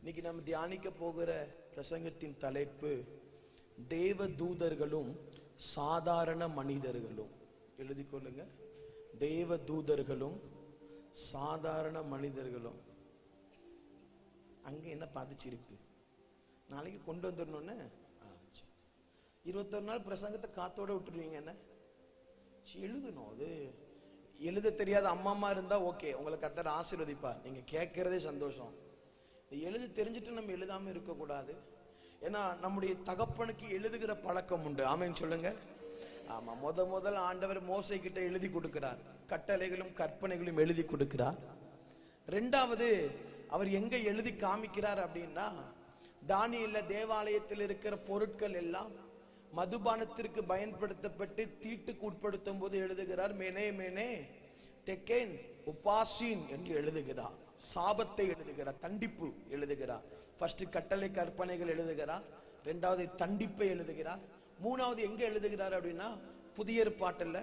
இன்னைக்கு நம்ம தியானிக்க போகிற பிரசங்கத்தின் தலைப்பு தேவ தூதர்களும் சாதாரண மனிதர்களும். எழுதி கொள்ளுங்க, தேவ தூதர்களும் சாதாரண மனிதர்களும். அங்க என்ன பாதிச்சிருக்கு? நாளைக்கு கொண்டு வந்துடணும்னு 21 நாள் பிரசங்கத்தை காத்தோட விட்டுருவீங்க. என்ன எழுதணும்? அது எழுத தெரியாத அம்மா இருந்தா ஓகே, உங்களை கர்த்தர் ஆசீர்வதிப்பா, நீங்க கேட்கறதே சந்தோஷம். எழுத தெரிஞ்சுட்டு நம்ம எழுதாம இருக்க கூடாது. ஏன்னா நம்முடைய தகப்பனுக்கு எழுதுகிற பழக்கம் உண்டு. ஆமென் சொல்லுங்க. ஆமா, முதல் ஆண்டவர் மோசே கிட்ட எழுதி கொடுக்கிறார், கட்டளைகளும் கற்பனைகளும் எழுதி கொடுக்கிறார். ரெண்டாவது அவர் எங்க எழுதி காமிக்கிறார் அப்படின்னா, தானியேல் தேவாலயத்தில் இருக்கிற பொருட்கள் எல்லாம் மதுபானத்திற்கு பயன்படுத்தப்பட்டு தீட்டுக்கு உட்படுத்தும் போது எழுதுகிறார், மேனே மேனே தெக்கேன் உபாசீன் என்று எழுதுகிறார். சாபத்தை எழுதுகிறார், தண்டிப்பு எழுதுகிறார். ஃபர்ஸ்ட் கட்டளை கற்பனைகள் எழுதுகிறார், ரெண்டாவது தண்டிப்பை எழுதுகிறார், மூணாவது எங்க எழுதுகிறார் அப்படின்னா புதிய ஏற்பாட்டில்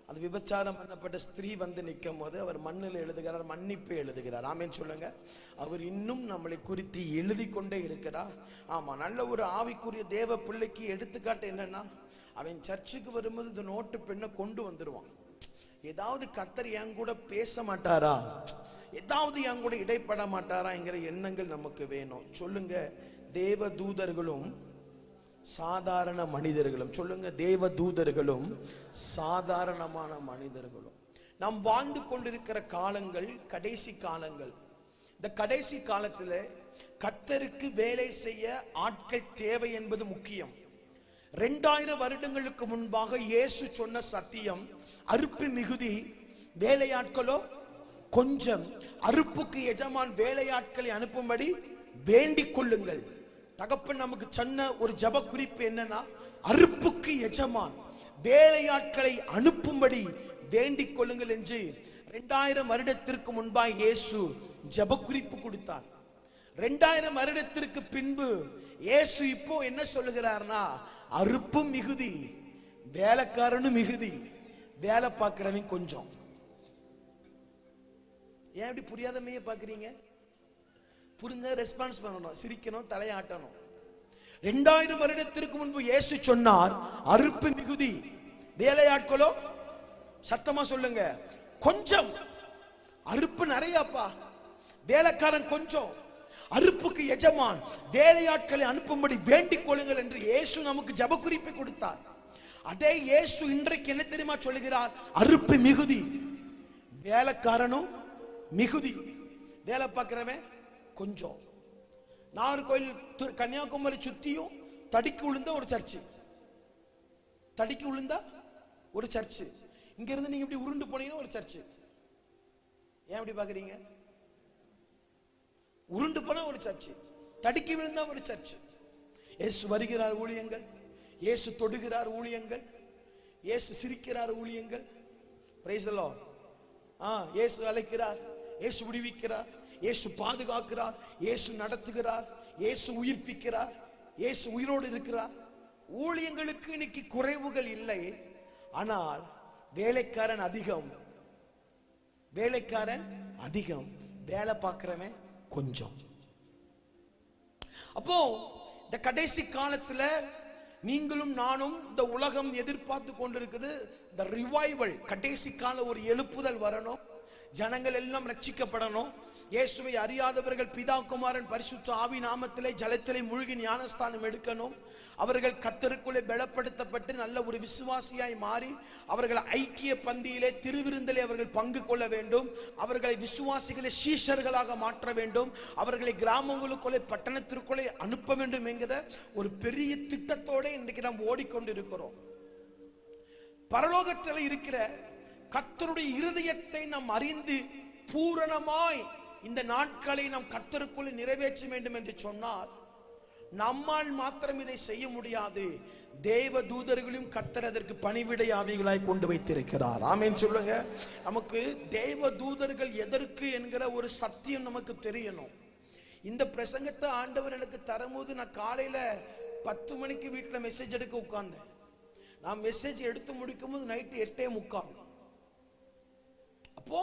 அது விபச்சாரம் பண்ணப்பட்ட ஸ்திரீ வந்து நிற்கும் போது அவர் மண்ணில் எழுதுகிறார், மன்னிப்பை எழுதுகிறார். ஆமென் சொல்லுங்க. அவர் இன்னும் நம்மளை குறித்து எழுதி கொண்டே இருக்கிறார். ஆமா, நல்ல ஒரு ஆவிக்குரிய தேவ பிள்ளைக்கு எடுத்துக்காட்டு என்னன்னா, அவன் சர்ச்சுக்கு வரும்போது இந்த நோட்டு பெண்ணை கொண்டு வந்துருவான். ஏதாவது கர்த்தர் என் கூட பேச மாட்டாரா, ஏதாவது என் கூட இடைப்பட மாட்டாரா என்கிற எண்ணங்கள் நமக்கு வேணும். சொல்லுங்க, தேவ தூதர்களும் சாதாரண மனிதர்களும். சொல்லுங்க, தேவ தூதர்களும் சாதாரணமான மனிதர்களும். நாம் வாழ்ந்து கொண்டிருக்கிற காலங்கள் கடைசி காலங்கள். இந்த கடைசி காலத்துல கர்த்தருக்கு வேலை செய்ய ஆட்கள் தேவை என்பது முக்கியம். 2000 வருடங்களுக்கு முன்பாக இயேசு சொன்ன சத்தியம், அறுப்பு மிகுதி வேலையாட்களோ கொஞ்சம், அறுப்புக்கு எஜமான் வேலையாட்களை அனுப்பும்படி வேண்டிக் கொள்ளுங்கள். தகப்பன் நமக்கு சொன்ன ஒரு ஜப குறிப்பு என்னன்னா, அறுப்புக்கு எஜமான் வேலையாட்களை அனுப்பும்படி வேண்டிக் கொள்ளுங்கள் என்று 2000 வருடத்திற்கு முன்பாக இயேசு ஜப குறிப்பு கொடுத்தார். 2000 வருடத்திற்கு பின்பு இயேசு இப்போ என்ன சொல்லுகிறார்னா, அறுப்பும் மிகுதி வேலைக்காரனும் மிகுதி, வேலை பார்க்கிறவன் கொஞ்சம். ஏன் இப்படி புரியாதமையே பாக்குறீங்க? புரிஞ்ச ரெஸ்பான்ஸ் பண்ணணும், சிரிக்கணும், தலையாட்டணும். 2000 வருடத்திற்கு முன்பு இயேசு சொன்னார், அறுப்பு மிகுதி வேலையாட்களோ, சத்தமா சொல்லுங்க, கொஞ்சம். அறுப்பு நிறையப்பா, வேலைக்காரன் கொஞ்சம். அறுப்புக்கு எஜமான் வேலையாட்களை அனுப்பும்படி வேண்டிக் கொள்ளுங்கள் என்று இயேசு நமக்கு ஜப குறிப்பை கொடுத்தார். அதே இயேசு இன்றைக்கு என்ன தெரியுமா சொல்லுகிறார்? அறுப்பு மிகுதி, வேலைக்காரனும் மிகுதி, வேலை பார்க்கிறவன் கொஞ்சம். நாகர்கோயில் கன்னியாகுமரி சுத்தியும் தடிக்கு விழுந்த ஒரு சர்ச்சு, தடிக்கு விழுந்தா ஒரு சர்ச்சு. இங்க இருந்து நீங்க இப்படி உருண்டு போனீங்கன்னா ஒரு சர்ச்சு. ஏன் இப்படி பாக்குறீங்க? உருண்டு போனா ஒரு சர்ச்சு, தடிக்கு விழுந்தா ஒரு சர்ச்சு. இயேசு வருகிறார் ஊழியங்கள், இயேசு தொடுகிறார் ஊழியங்கள், இயேசு சிரிக்கிறார் ஊழியங்கள். Price the Lord. இயேசு அழைக்கிறார், இயேசு விடுவிக்கிறார், இயேசு பாதுகாக்கிறார், இயேசு நடத்துகிறார், இயேசு உயிர்ப்பிக்கிறார், இயேசு உயிரோடு இருக்கிறார். ஊழியங்களுக்கு இன்னைக்கு குறைவுகள் இல்லை, ஆனால் வேலைக்காரன் அதிகம், வேலைக்காரன் அதிகம், வேலை பார்க்கிறவன் கொஞ்சம். அப்போ இந்த கடைசி காலத்துல நீங்களும் நானும், இந்த உலகம் எதிர்பார்த்து கொண்டிருக்குது இந்த ரிவைவல். கடைசி கால ஒரு எழுப்புதல் வரணும், ஜனங்கள் எல்லாம் ரட்சிக்கப்படணும். இயேசுவை அறியாதவர்கள் பிதா குமாரன் பரிசுத்த ஆவி நாமத்திலே ஜலத்திலே மூழ்கி ஞானஸ்தானம் எடுக்கணும். அவர்கள் கர்த்தருக்குள்ளே பலப்படுத்தப்பட்டு நல்ல ஒரு விசுவாசியாய் மாறி அவர்கள் ஐக்கிய பந்தியிலே திருவிருந்திலே அவர்கள் பங்கு கொள்ள வேண்டும். அவர்களை விசுவாசிகளை சீஷர்களாக மாற்ற வேண்டும். அவர்களை கிராமங்களுக்குள்ளே பட்டணத்திற்குள்ளே அனுப்ப வேண்டும் என்கிற ஒரு பெரிய திட்டத்தோட இன்றைக்கு நாம் ஓடிக்கொண்டிருக்கிறோம். பரலோகத்தில் இருக்கிற கர்த்தருடைய இருதயத்தை நாம் அறிந்து பூரணமாய் இந்த நாட்களை நாம் கர்த்தருக்குள்ளே நிறைவேற்ற வேண்டும் என்று சொன்னால் நம்மால் மாத்திரம் இதை செய்ய முடியாது. தேவ தூதர்களையும் கர்த்தர் அதற்கு பணிவிடை ஆவிகளாய் கொண்டு வைத்திருக்கிறார். ஆமென் சொல்லுங்க. நமக்கு தேவ தூதர்கள் எதற்கு என்கிற ஒரு சத்தியம் நமக்கு தெரியணும். இந்த பிரசங்கத்தை ஆண்டவர் எனக்கு தரும்போது நான் காலையில 10 மணிக்கு வீட்டில் மெசேஜ் எடுக்க உட்கார்ந்தேன். நான் மெசேஜ் எடுத்து முடிக்கும் போது நைட்டு 8:45. அப்போ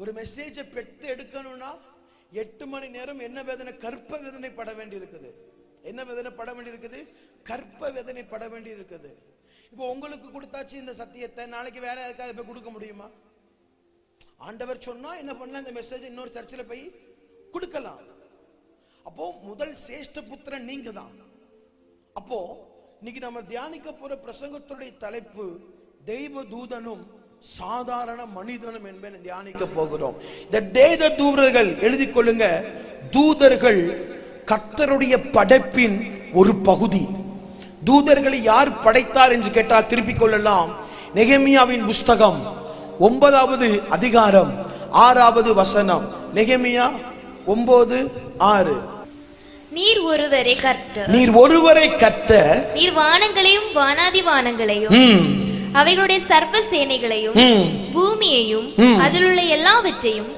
ஒரு மெசேஜை பெற்று எடுக்கணும்னா 8 மணி நேரம் என்ன வேதனை? கற்ப வேதனை பட வேண்டி இருக்குது. என்ன வேதனை பட வேண்டி இருக்குது? கற்ப வேதனை பட வேண்டி இருக்குது. இப்போ உங்களுக்கு கொடுத்தாச்சு இந்த சத்தியத்தை, நாளைக்கு வேற யாருக்காவது போய் கொடுக்க முடியுமா? ஆண்டவர் சொன்னா என்ன பண்ணலாம்? இந்த மெசேஜ் இன்னொரு சர்ச்சில் போய் கொடுக்கலாம். அப்போ முதல் சேஷ்ட புத்திரன் நீங்க தான். அப்போ இன்னைக்கு நம்ம தியானிக்க போற பிரசங்கத்துடைய தலைப்பு தெய்வ தூதனும் சாதாரண மனிதனும் என்பதை தியானிக்க போகிறோம். இந்த தேவ தூதர்கள் எழுதி கொள்ளுங்க, தூதர்கள் கர்த்தருடைய படைப்பின் ஒரு பகுதி. தூதர்களை யார் படைத்தார் என்று கேட்டால் திருப்பிக் கொள்ளலாம். நெகேமியாவின் புஸ்தகம் 9வது அதிகாரம் 6வது வசனம். நெகேமியா 9:6. நீர் ஒருவரே கர்த்தர், நீர் ஒருவரே கர்த்தர், நீர் வானங்களையும் வானாதி வானங்களையும் அவைகளுடைய சர்வ சேனைகளையும் பூமியையும் அதிலுள்ள எல்லாவற்றையும்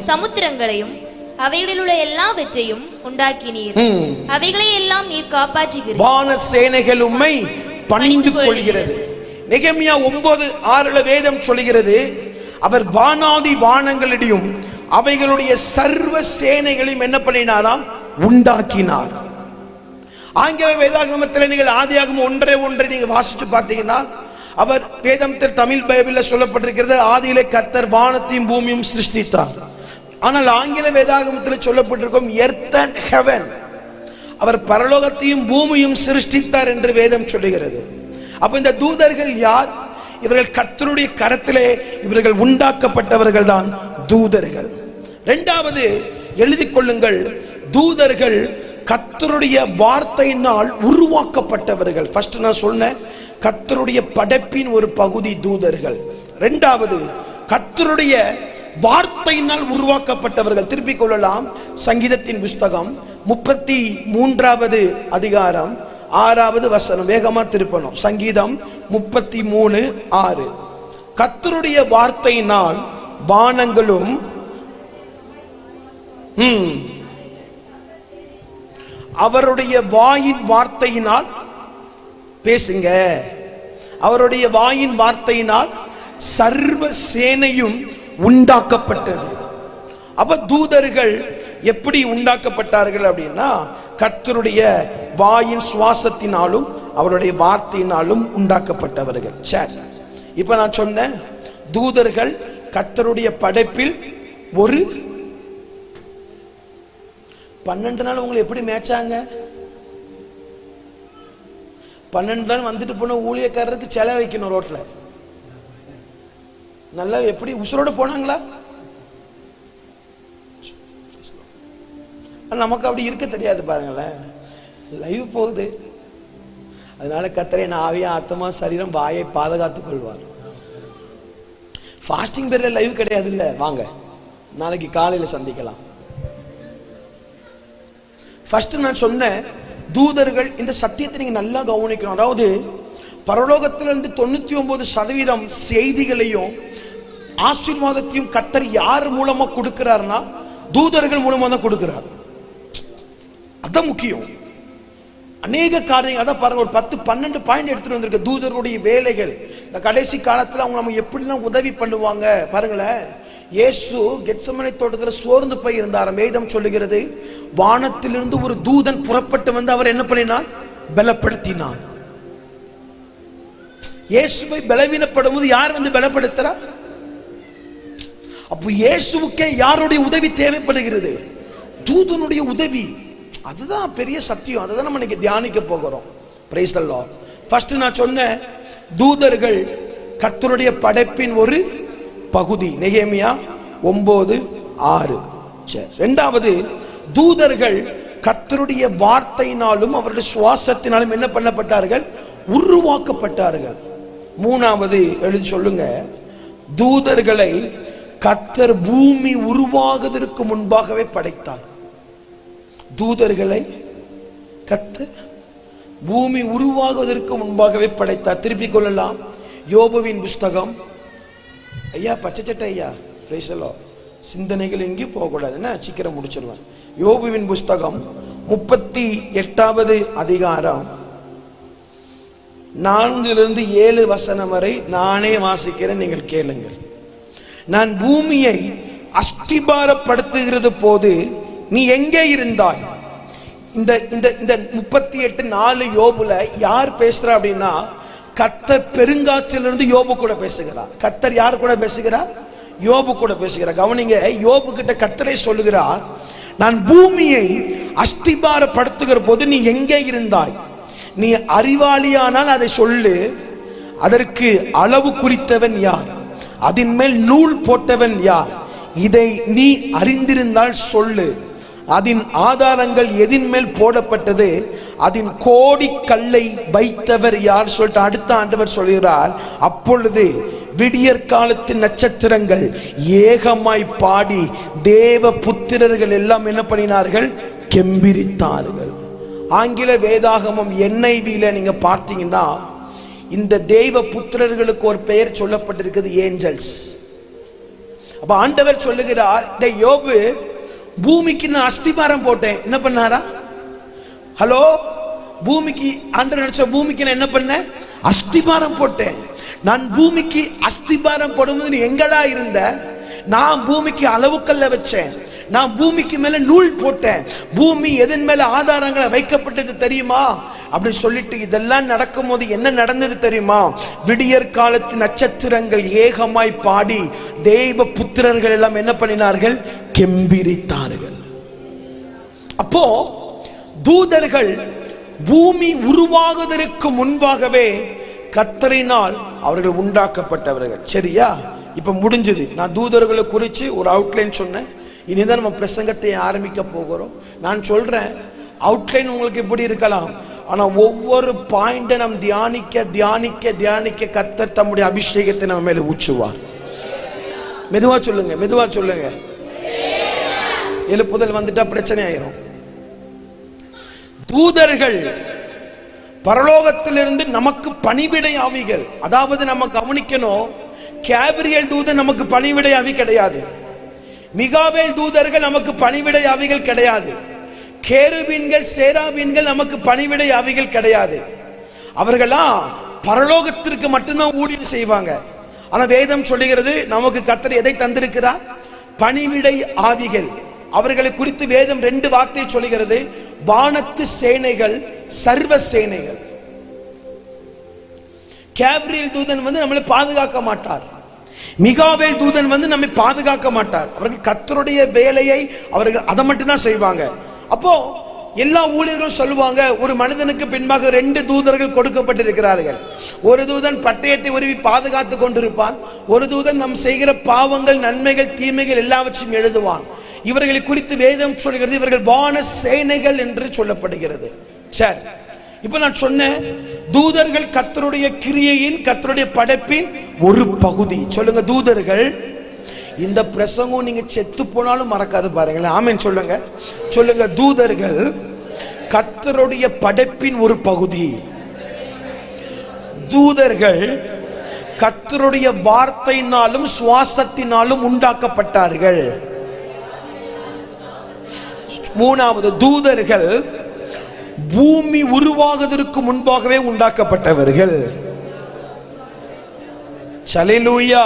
சமுத்திரங்களையும் அவைகளில் உள்ள எல்லாவற்றையும் உண்டாக்கினீர். அவைகளை எல்லாம் நீர் காப்பாற்றுகிறீர். வான சேனைகள் உம்மை பணிந்து கொள்கிறது. நெகேமியா 9:6 வேதம் சொல்கிறது, அவர் வானாதி வானங்களிடையும் அவைகளுடைய சர்வ சேனைகளையும் என்ன பண்ணினாராம்? உண்டாக்கினார். ஆங்கில வேதாகமத்தில் நீங்கள் ஆதியாகமம் 1:1 நீங்க வாசிச்சு பார்த்தீங்கன்னா, அவர் வேதத்தில் தமிழ் பைபிளில் சொல்லப்பட்டிருக்கிறது, ஆதியிலே கர்த்தர் வானத்தையும் பூமியும் சிருஷ்டித்தார். ஆனால் ஆங்கில வேதாகமத்தில் சொல்லப்பட்டிருக்கும் எர்த் அண்ட் ஹெவன், அவர் பரலோகத்தையும் பூமியும் சிருஷ்டித்தார் என்று வேதம் சொல்லுகிறது. அப்ப இந்த தூதர்கள் யார்? இவர்கள் கர்த்தருடைய கரத்திலே இவர்கள் உண்டாக்கப்பட்டவர்கள் தான் தூதர்கள். இரண்டாவது எழுதி கொள்ளுங்கள், தூதர்கள் கர்த்தருடைய வார்த்தையினால் உருவாக்கப்பட்டவர்கள். ஃபர்ஸ்ட் நான் சொன்னேன், கர்த்தருடைய படைப்பின் ஒரு பகுதி தூதர்கள். இரண்டாவது கர்த்தருடைய வார்த்தையினால் உருவாக்கப்பட்டவர்கள். திருப்பிக் கொள்ளலாம், சங்கீதத்தின் புஸ்தகம் 33வது அதிகாரம் 6வது வசனம். வேகமா திருப்பணும். சங்கீதம் 33:6. கர்த்தருடைய வார்த்தையினால் வானங்களும் அவருடைய வாயின் வார்த்தையினால் பேசுங்க, அவருடைய வாயின் வார்த்தையினால் சர்வ சேனையும் உண்டாக்கப்பட்டது. அப்ப தூதர்கள் எப்படி உண்டாக்கப்பட்டார்கள் அப்படின்னா, கர்த்தருடைய வாயின் சுவாசத்தினாலும் அவருடைய வார்த்தையினாலும் உண்டாக்கப்பட்டவர்கள். சரி, இப்ப நான் சொன்ன தூதர்கள் கர்த்தருடைய படைப்பில் ஒரு 12 நாள் உங்களை எப்படி மேய்ச்சாங்க? 12 நாள் வந்துட்டு போன ஊழியக்காரருக்கு செலவு வைக்கணும் ரோட்ல. நல்லா எப்படி உசுரோட போனாங்களா? நமக்கு அப்படி இருக்க தெரியாது பாருங்களேன். லைவ் போகுது, அதனால கர்த்தரே ஆவியா ஆத்மா சரீரம் வாயை பாதுகாத்துக் கொள்வார். ஃபாஸ்டிங் பீரியட் லைவ் கிடையாது இல்ல. வாங்க நாளைக்கு காலையில சந்திக்கலாம். ஃபர்ஸ்ட் நான் சொன்ன தூதர்கள், இந்த சத்தியத்தை நீங்க நல்லா கவனிக்கணும். அதாவது பரலோகத்திலிருந்து 99% செய்திகளையும் ஆசீர்வாதத்தையும் கர்த்தர் யார் மூலமா கொடுக்கிறார்னா தூதர்கள் மூலமா தான் கொடுக்கிறார். அதான் முக்கியம். அநேக காரியங்கள் அதான் பாருங்க, ஒரு 10-12 பாயிண்ட் எடுத்துட்டு வந்திருக்க தூதர்களுடைய வேலைகள். இந்த கடைசி காலத்துல அவங்க நம்ம எப்படிலாம் உதவி பண்ணுவாங்க பாருங்களேன். இயேசு கெத்செமனே தோட்டத்தில் சோர்ந்து போய் இருந்தார். வேதம் சொல்லுகிறது, வானத்திலிருந்து ஒரு தூதன் புறப்பட்டு வந்து அவர் என்ன பண்ணினார்? பலப்படுத்தினார். இயேசுவை பலவீனப்படும் போது யார் வந்து பலப்படுத்துறா? அப்போ இயேசுவுக்கே யாருடைய உதவி தேவைப்படுகிறது? தூதனுடைய உதவி. அதுதான் பெரிய சத்தியம். அதுதான் நம்ம இன்னைக்கு தியானிக்க போகிறோம். Price the Lord. ஃபர்ஸ்ட் நான் சொன்ன தூதர்கள் கர்த்தருடைய படைப்பின் ஒரு பகுதி. நெகேமியா 9:6. சரி, இரண்டாவது தூதர்கள் கர்த்தருடைய வார்த்தையினாலும் அவருடைய சுவாசத்தினாலும் என்ன பண்ணப்பட்டார்கள்? உருவாக்கப்பட்டார்கள். மூணாவது எழுதி சொல்லுங்க, தூதர்களை கர்த்தர் பூமி உருவாகுவதற்கு முன்பாகவே படைத்தார். தூதர்களை கர்த்தர் பூமி உருவாகுவதற்கு முன்பாகவே படைத்தார். திருப்பிக் கொள்ளலாம், யோபுவின் புஸ்தகம். ஐயா பச்சை சட்டை ஐயா, பிரைஸ் தி லார்ட். சிந்தனைகள் எங்கேயும் போகக்கூடாதுன்னா சீக்கிரம் முடிச்சிருவேன். யோபுவின் புஸ்தகம் 38வது அதிகாரம் 4-7 வசனம் வரை நானே வாசிக்கிறேன், நீங்கள் கேளுங்கள். நான் பூமியை அஸ்திபாரப்படுத்துகிறது போது நீ எங்கே இருந்தாய்? இந்த இந்த இந்த 38:4 யோபுல யார் பேசுறா அப்படின்னா, கர்த்தர் பெருங்காற்றிலிருந்து யோபு கூட பேசுகிறார். கர்த்தர் யார் கூட பேசுகிறார்? யோபு கூட பேசுகிறார். கவனிங்க, யோபு கிட்ட கர்த்தரே சொல்லுகிறார், நான் பூமியை அஸ்திபாரப்படுத்துகிற போது நீ எங்கே இருந்தாய்? நீ அறிவாளியானால் அதை சொல்லு. அதற்கு அளவு குறித்தவன் யார்? அதன் மேல் நூல் போட்டவன் யார்? இதை நீ அறிந்திருந்தால் சொல்லு. அதன் ஆதாரங்கள் எதின் மேல் போடப்பட்டது? அதன் கோடி கல்லை வைத்தவர் யார்? சொல்லிட்டு அடுத்த ஆண்டவர் சொல்கிறார், அப்பொழுது விடியற் காலத்தின் நட்சத்திரங்கள் ஏகமாய் பாடி தேவ புத்திரர்கள் எல்லாம் என்ன பண்ணினார்கள்? கெம்பீரித்தார்கள். ஆங்கில வேதாகமம் NIV-ல நீங்க பார்த்தீங்கன்னா இந்த தேவ புத்திரர்களுக்கு ஒரு பெயர் சொல்லப்பட்டிருக்கிறது, ஏஞ்சல்ஸ். அப்ப ஆண்டவர் சொல்லுகிறார், யோபு, பூமிக்கு நான் அஸ்திபாரம் போட்டேன். என்ன பண்ணாரா? ஹலோ, பூமிக்கு ஆண்டவர் நினைச்ச பூமிக்கு நான் என்ன பண்ணேன்? அஸ்திபாரம் போட்டேன். நான் பூமிக்கு அஸ்திபாரம் போடும்போது நீ எங்கடா இருந்த? நான் பூமிக்கு அளவுக்கல்ல வச்சேன். நான் பூமிக்கு மேல நூல் போட்டேன். பூமி எதன் மேல ஆதாரங்களை வைக்கப்பட்டது தெரியுமா? அப்படி சொல்லிட்டு இதெல்லாம் நடக்கும் போது என்ன நடந்தது தெரியுமா? விடியற் காலத்து நட்சத்திரங்கள் ஏகமாய் பாடி தேவ புத்திரர்கள் எல்லாம் என்ன பண்ணினார்கள்? கெம்பீரித்தார்கள். அப்போ தூதர்கள் பூமி உருவாகுவதற்கு முன்பாகவே கர்த்தரினால் அவர்கள் உண்டாக்கப்பட்டவர்கள். சரியா? இப்ப முடிஞ்சது. நான் தூதர்களை குறித்து ஒரு அவுட்லைன் சொன்னேன். இனிதான் நம்ம பிரசங்கத்தை ஆரம்பிக்க போகிறோம். நான் சொல்றேன், அவுட்லைன் உங்களுக்கு எப்படி இருக்கலாம், ஆனா ஒவ்வொரு பாயிண்ட நாம் தியானிக்க தியானிக்க தியானிக்க கர்த்தர் தம்முடைய அபிஷேகத்தை நம்ம மேல ஊற்றுவார். மெதுவா சொல்லுங்க, மெதுவா சொல்லுங்க. எழுப்புதல் வந்துட்டா பிரச்சனை ஆயிரும். தூதர்கள் பரலோகத்திலிருந்து நமக்கு பணிவிடை ஆவிகள். அதாவது நம்ம கவனிக்கணும், கேப்ரியல் தூதன் நமக்கு பணிவிடை ஆவி கிடையாது. மிகாவேல் தூதர்கள் நமக்கு பணிவிடை ஆவிகள் கிடையாது. கேருபீன்கள் சேராபீன்கள் நமக்கு பணிவிடை ஆவிகள் கிடையாது. அவர்களாம் பரலோகத்திற்கு மட்டும்தான் ஊழியம் செய்வாங்க. ஆனா வேதம் சொல்லுகிறது, நமக்கு கர்த்தர் எதை தந்திருக்கிறார்? பணிவிடை ஆவிகள். அவர்களை குறித்து வேதம் 2 வார்த்தை சொல்லுகிறது, வானத்து சேனைகள், சர்வ சேனைகள். கேப்ரியல் தூதன் நம்மளை பாதுகாக்க மாட்டார். மிகாவேல் தூதன் நம்மை பாதுகாக்க மாட்டார். அவர்கள் கர்த்தருடைய வேலையை அவர்கள் அதை மட்டும் தான் செய்வாங்க. அப்போ எல்லா ஊழியர்களும் சொல்லுவாங்க, ஒரு மனிதனுக்கு பின்பாக 2 தூதர்கள் கொடுக்கப்பட்டிருக்கிறார்கள். ஒரு தூதன் பட்டயத்தை உருவி பாதுகாத்து கொண்டிருப்பான். ஒரு தூதன் நம் செய்கிற பாவங்கள், நன்மைகள், தீமைகள் எல்லாவற்றையும் எழுதுவான். இவர்களை குறித்து வேதம் சொல்கிறது, இவர்கள் வான சேனைகள் என்று சொல்லப்படுகிறது. சரி, இப்ப நான் சொன்னேன், தூதர்கள் கர்த்தருடைய கிரியையின், கர்த்தருடைய படைப்பின் ஒரு பகுதி. சொல்லுங்க, தூதர்கள். இந்த பிரசங்கம் நீங்க செத்து போனாலும் மறக்காது பாருங்களேன். ஆமென் சொல்லுங்க. சொல்லுங்க, தூதர்கள் கர்த்தருடைய படைப்பின் ஒரு பகுதி. தூதர்கள் கர்த்தருடைய வார்த்தையினாலும் சுவாசத்தினாலும் உண்டாக்கப்பட்டார்கள். 3வது, தூதர்கள் பூமி உருவாகுவதற்கு முன்பாகவே உண்டாக்கப்பட்டவர்கள். ஹல்லேலூயா.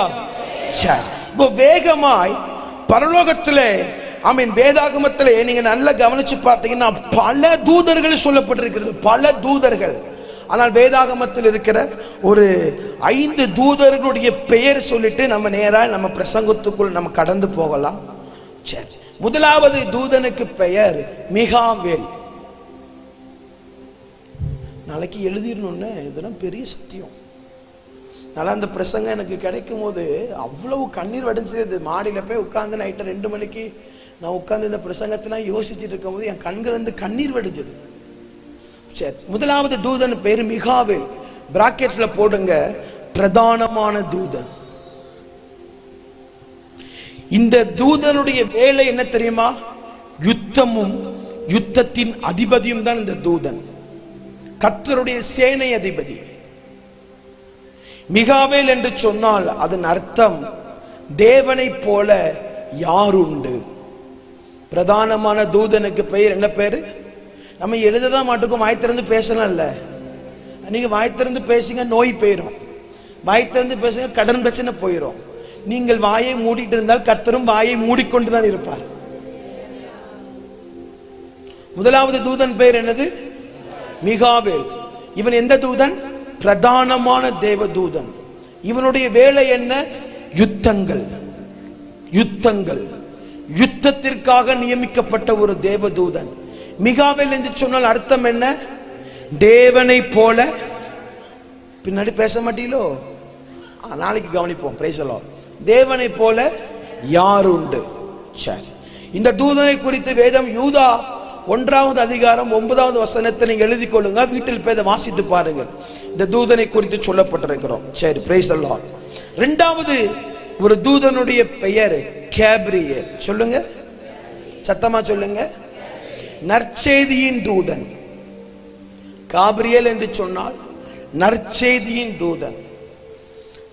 இப்போ வேகமாய் பரலோகத்திலே, ஆமென், வேதாகமத்திலே நீங்க நல்லா கவனிச்சு பார்த்தீங்கன்னா பல தூதர்கள் சொல்லப்பட்டிருக்கிறது, பல தூதர்கள். ஆனால் வேதாகமத்தில் இருக்கிற ஒரு 5 தூதர்களுடைய பெயர் சொல்லிட்டு நம்ம நேரா நம்ம பிரசங்கத்துக்குள் நம்ம கடந்து போகலாம். சரி, முதலாவது தூதனுக்கு பெயர் மிகாவேல். நாளைக்கு எழுதிடணும்னு, இதெல்லாம் பெரிய சத்தியம். அதனால அந்த பிரசங்கம் எனக்கு கிடைக்கும் போது அவ்வளவு கண்ணீர் வடிஞ்சது. மாடியில போய் உட்கார்ந்து நைட்டு 2 மணிக்கு நான் உட்கார்ந்து இந்த பிரசங்கத்தெல்லாம் யோசிச்சுட்டு இருக்கும் போது என் கண்கள் வந்து கண்ணீர் வடிஞ்சது. சரி, முதலாவது தூதன் பேரு மிகாவேல். பிராக்கெட்ல போடுங்க, பிரதானமான தூதன். இந்த தூதனுடைய வேலை என்ன தெரியுமா? யுத்தமும் யுத்தத்தின் அதிபதியும் தான் இந்த தூதன். கர்த்தருடைய சேனை அதிபதி. மிகாவேல் என்று சொன்னால் அதன் அர்த்தம் தேவனை போல யாருண்டு. பிரதானமான தூதனுக்கு பெயர் என்ன பேரு? நம்ம எழுததான் மாட்டுக்கும், வாய் திறந்து பேசலாம் இல்ல. நீங்க வாய் திறந்து பேசுங்க, நோய் போயிடும். வாய் திறந்து பேசுங்க, கடன் பிரச்சனை போயிடும். நீங்கள் வாயை மூடிட்டு இருந்தால் கர்த்தரும் வாயை மூடிக்கொண்டுதான் இருப்பார். முதலாவது தூதன் பேர் என்னது? மிகாவேல். இவன் எந்த தூதன்? பிரதானமான தேவ தூதன். இவனுடைய வேலை என்ன? யுத்தங்கள். யுத்தங்கள், யுத்தத்திற்காக நியமிக்கப்பட்ட ஒரு தேவ தூதன். மிகாவேல் என்று சொன்னால் அர்த்தம் என்ன? தேவனை போல. பின்னாடி பேச மாட்டீங்களோ? நாளைக்கு கவனிப்போம். Price the Lord. தேவனை போல யார் உண்டு? சரி, இந்த தூதனை குறித்து வேதம் யூதா 1வது அதிகாரம் 9வது வசனத்தை நீங்க எழுதி கொள்ளுங்க, வீட்டில் போய் வாசித்து பாருங்க. இந்த தூதனை குறித்து சொல்லப்பட்டிருக்கிறோம். சரி, பிரைஸ் தி லார்ட். 2வது ஒரு தூதனுடைய பெயர் கேப்ரியேல். சொல்லுங்க, சத்தமா சொல்லுங்க. நற்செய்தியின் தூதன். காபிரியேல் என்று சொன்னால் நற்செய்தியின் தூதன்.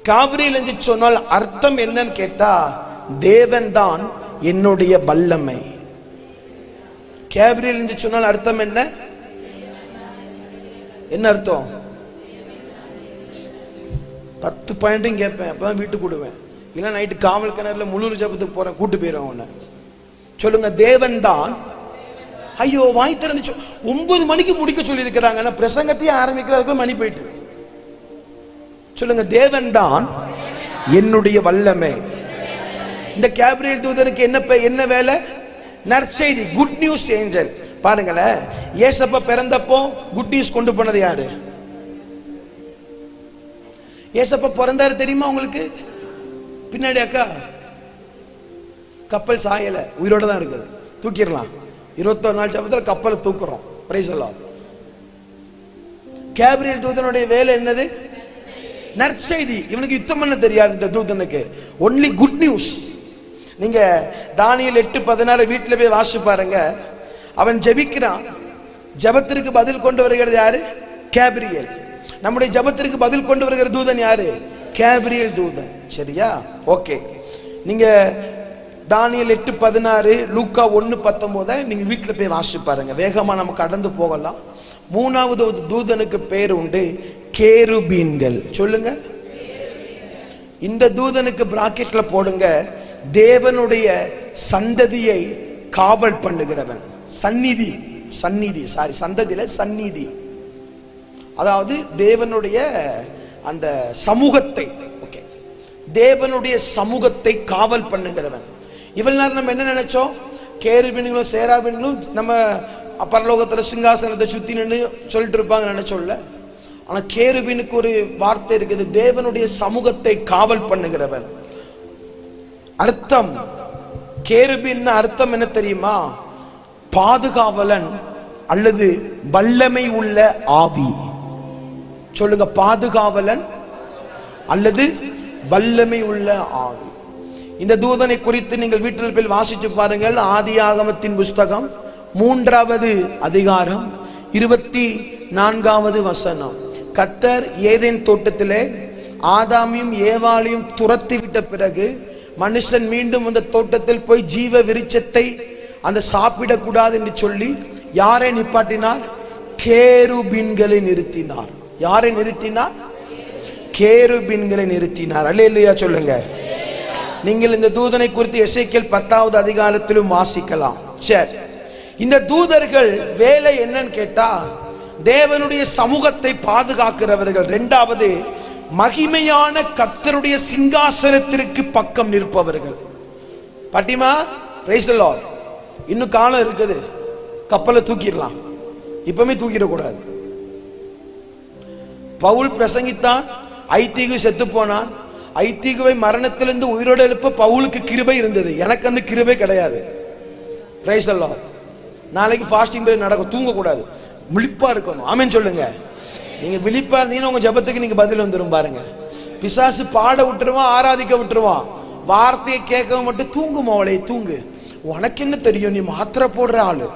காபிரியேல் என்று சொன்னால் அர்த்தம் என்னன்னு கேட்டா, தேவன் தான் என்னுடைய வல்லமை. கேப்ரியேல் என்று சொன்னால் அர்த்தம் என்ன? என்ன அர்த்தம்? 10 பாயிண்ட்டும் கேட்பேன், அப்பதான் வீட்டுக்கு கூடுவேன். இல்ல நைட்டு காவல் கிணறுல முழு ஜபத்துக்கு போறேன், கூட்டு போயிடும் உன்னை. சொல்லுங்க, தேவன் தான். ஐயோ, வாய் திறந்து 9 மணிக்கு முடிக்க சொல்லி இருக்கிறாங்க, பிரசங்கத்தையே ஆரம்பிக்கிறதுக்கு மணி போயிட்டு. சொல்லுங்க, தேவன் தான் என்னுடைய வல்லமை. இந்த கேப்ரியேல் தூதனுக்கு என்ன வேலை? நற்செய்தி, குட் நியூஸ் ஏஞ்சல். பாருங்களேன், ஏசப்பா பிறந்தப்போ குட் நியூஸ் கொண்டு போனது யாரு? ஏசப்பா பிறந்தாரு தெரியுமா உங்களுக்கு? பின்னாடி அக்கா கப்பல் சாயல, உயிரோட தான் இருக்குது, தூக்கிடலாம். 21 நாள் ஜபத்துல கப்பலை தூக்குறோம். Praise the Lord. கேப்ரியேல் தூதனுடைய வேலை என்னது? நற்செய்தி. இவனுக்கு யுத்தம் பண்ண தெரியாது இந்த தூதனுக்கு, ஒன்லி குட் நியூஸ். நீங்க தானியேல் 8:16 வீட்டில் போய் வாசிச்சு பாருங்க. அவன் ஜெபிக்கிறான், ஜபத்திற்கு பதில் கொண்டு வருகிறது யாரு? கேப்ரியேல். நம்முடைய ஜபத்திற்கு பதில் கொண்டு வருகிற தூதன் யாரு? கேப்ரியேல் தூதன். சரியா? ஓகே. நீங்க தானியேல் 8:16, லூக்கா 1:19 நீங்க வீட்டில் போய் வாசிச்சு பாருங்க. வேகமா நம்ம கடந்து போகலாம். 3வது தூதனுக்கு பேர் உண்டு, கேருபீன்கள். சொல்லுங்க, இந்த தூதனுக்கு பிராக்கெட்ல போடுங்க, தேவனுடைய சந்ததியை காவல் பண்ணுகிறவன். சந்நிதி, சந்ததியில சந்நிதி, அதாவது தேவனுடைய அந்த சமூகத்தை, ஓகே, தேவனுடைய சமூகத்தை காவல் பண்ணுகிறவன். இவ்வளவு நேரம் நம்ம என்ன நினைச்சோம்? கேருபீன்களும் சேராபீன்களும் நம்ம பரலோகத்துல சிங்காசனத்தை சுத்தி நின்று சொல்லிட்டு இருப்பாங்க நினைச்சோம்ல. ஆனா கேருபீனுக்கு ஒரு வார்த்தை இருக்குது, தேவனுடைய சமூகத்தை காவல் பண்ணுகிறவன். அர்த்தம், கேருபீன் அர்த்தம் என்ன தெரியுமா? பாதுகாவலன் அல்லது வல்லமை உள்ள ஆவி. சொல்லுங்க, பாதுகாவலன் அல்லது வல்லமை உள்ள ஆவி. இந்த தூதனை குறித்து நீங்கள் வீட்டில் போய் வாசிச்சு பாருங்கள். ஆதியாகமத்தின் புஸ்தகம் 3வது அதிகாரம் 24வது வசனம். கர்த்தர் ஏதேன் தோட்டத்திலே ஆதாமையும் ஏவாளையும் துரத்தி விட்ட பிறகு மனுஷன் மீண்டும் அந்த தோட்டத்தில் போய் ஜீவ விருட்சத்தை அந்த சாப்பிடக்கூடாது என்று சொல்லி யாரை நிப்பாட்டினார்? கேருபீன்களை நிறுத்தினார். யாரை நிறுத்தினார்? கேருபீன்களை நிறுத்தினார். அல்லேலூயா சொல்லுங்க. நீங்கள் இந்த தூதனை குறித்து எசேக்கியேல் 10வது அதிகாரத்திலும் வாசிக்கலாம். சரி, இந்த தூதர்கள் வேலை என்னன்னு கேட்டா, தேவனுடைய சமூகத்தை பாதுகாக்கிறவர்கள். 2வது, மகிமையான கர்த்தருடைய சிங்காசனத்திற்கு பக்கம் நிற்பவர்கள். பாட்டிமா, பிரைஸ் தி லார்ட். இன்னும் காலம் இருக்குது, கப்பலை தூக்கிடலாம், இப்பவுமே தூக்கிடக்கூடாது. பவுல் பிரசங்கித்தான், ஐத்திகு செத்து போனான். ஐத்திகுவை மரணத்திலிருந்து உயிரோடு எழுப்ப பவுலுக்கு கிருபை இருந்தது, எனக்கு அந்த கிருபை கிடையாது. Price the Lord. நாளைக்கு ஃபாஸ்டிங் பீரியட் நடக்கும், தூங்கக்கூடாது, விழிப்பா இருக்கணும். ஆமென் சொல்லுங்க. நீங்க விழிப்பா இருந்தீங்கன்னா உங்க ஜெபத்துக்கு நீங்க பதில் வந்துரும். பாருங்க, பிசாசு பாட விட்டுருவான், ஆராதிக்க விட்டுருவான், வார்த்தையை கேட்க மட்டும் தூங்கும். அவளை தூங்கு, உனக்கு என்ன தெரியும், நீ மாத்திரை போடுற ஆளு,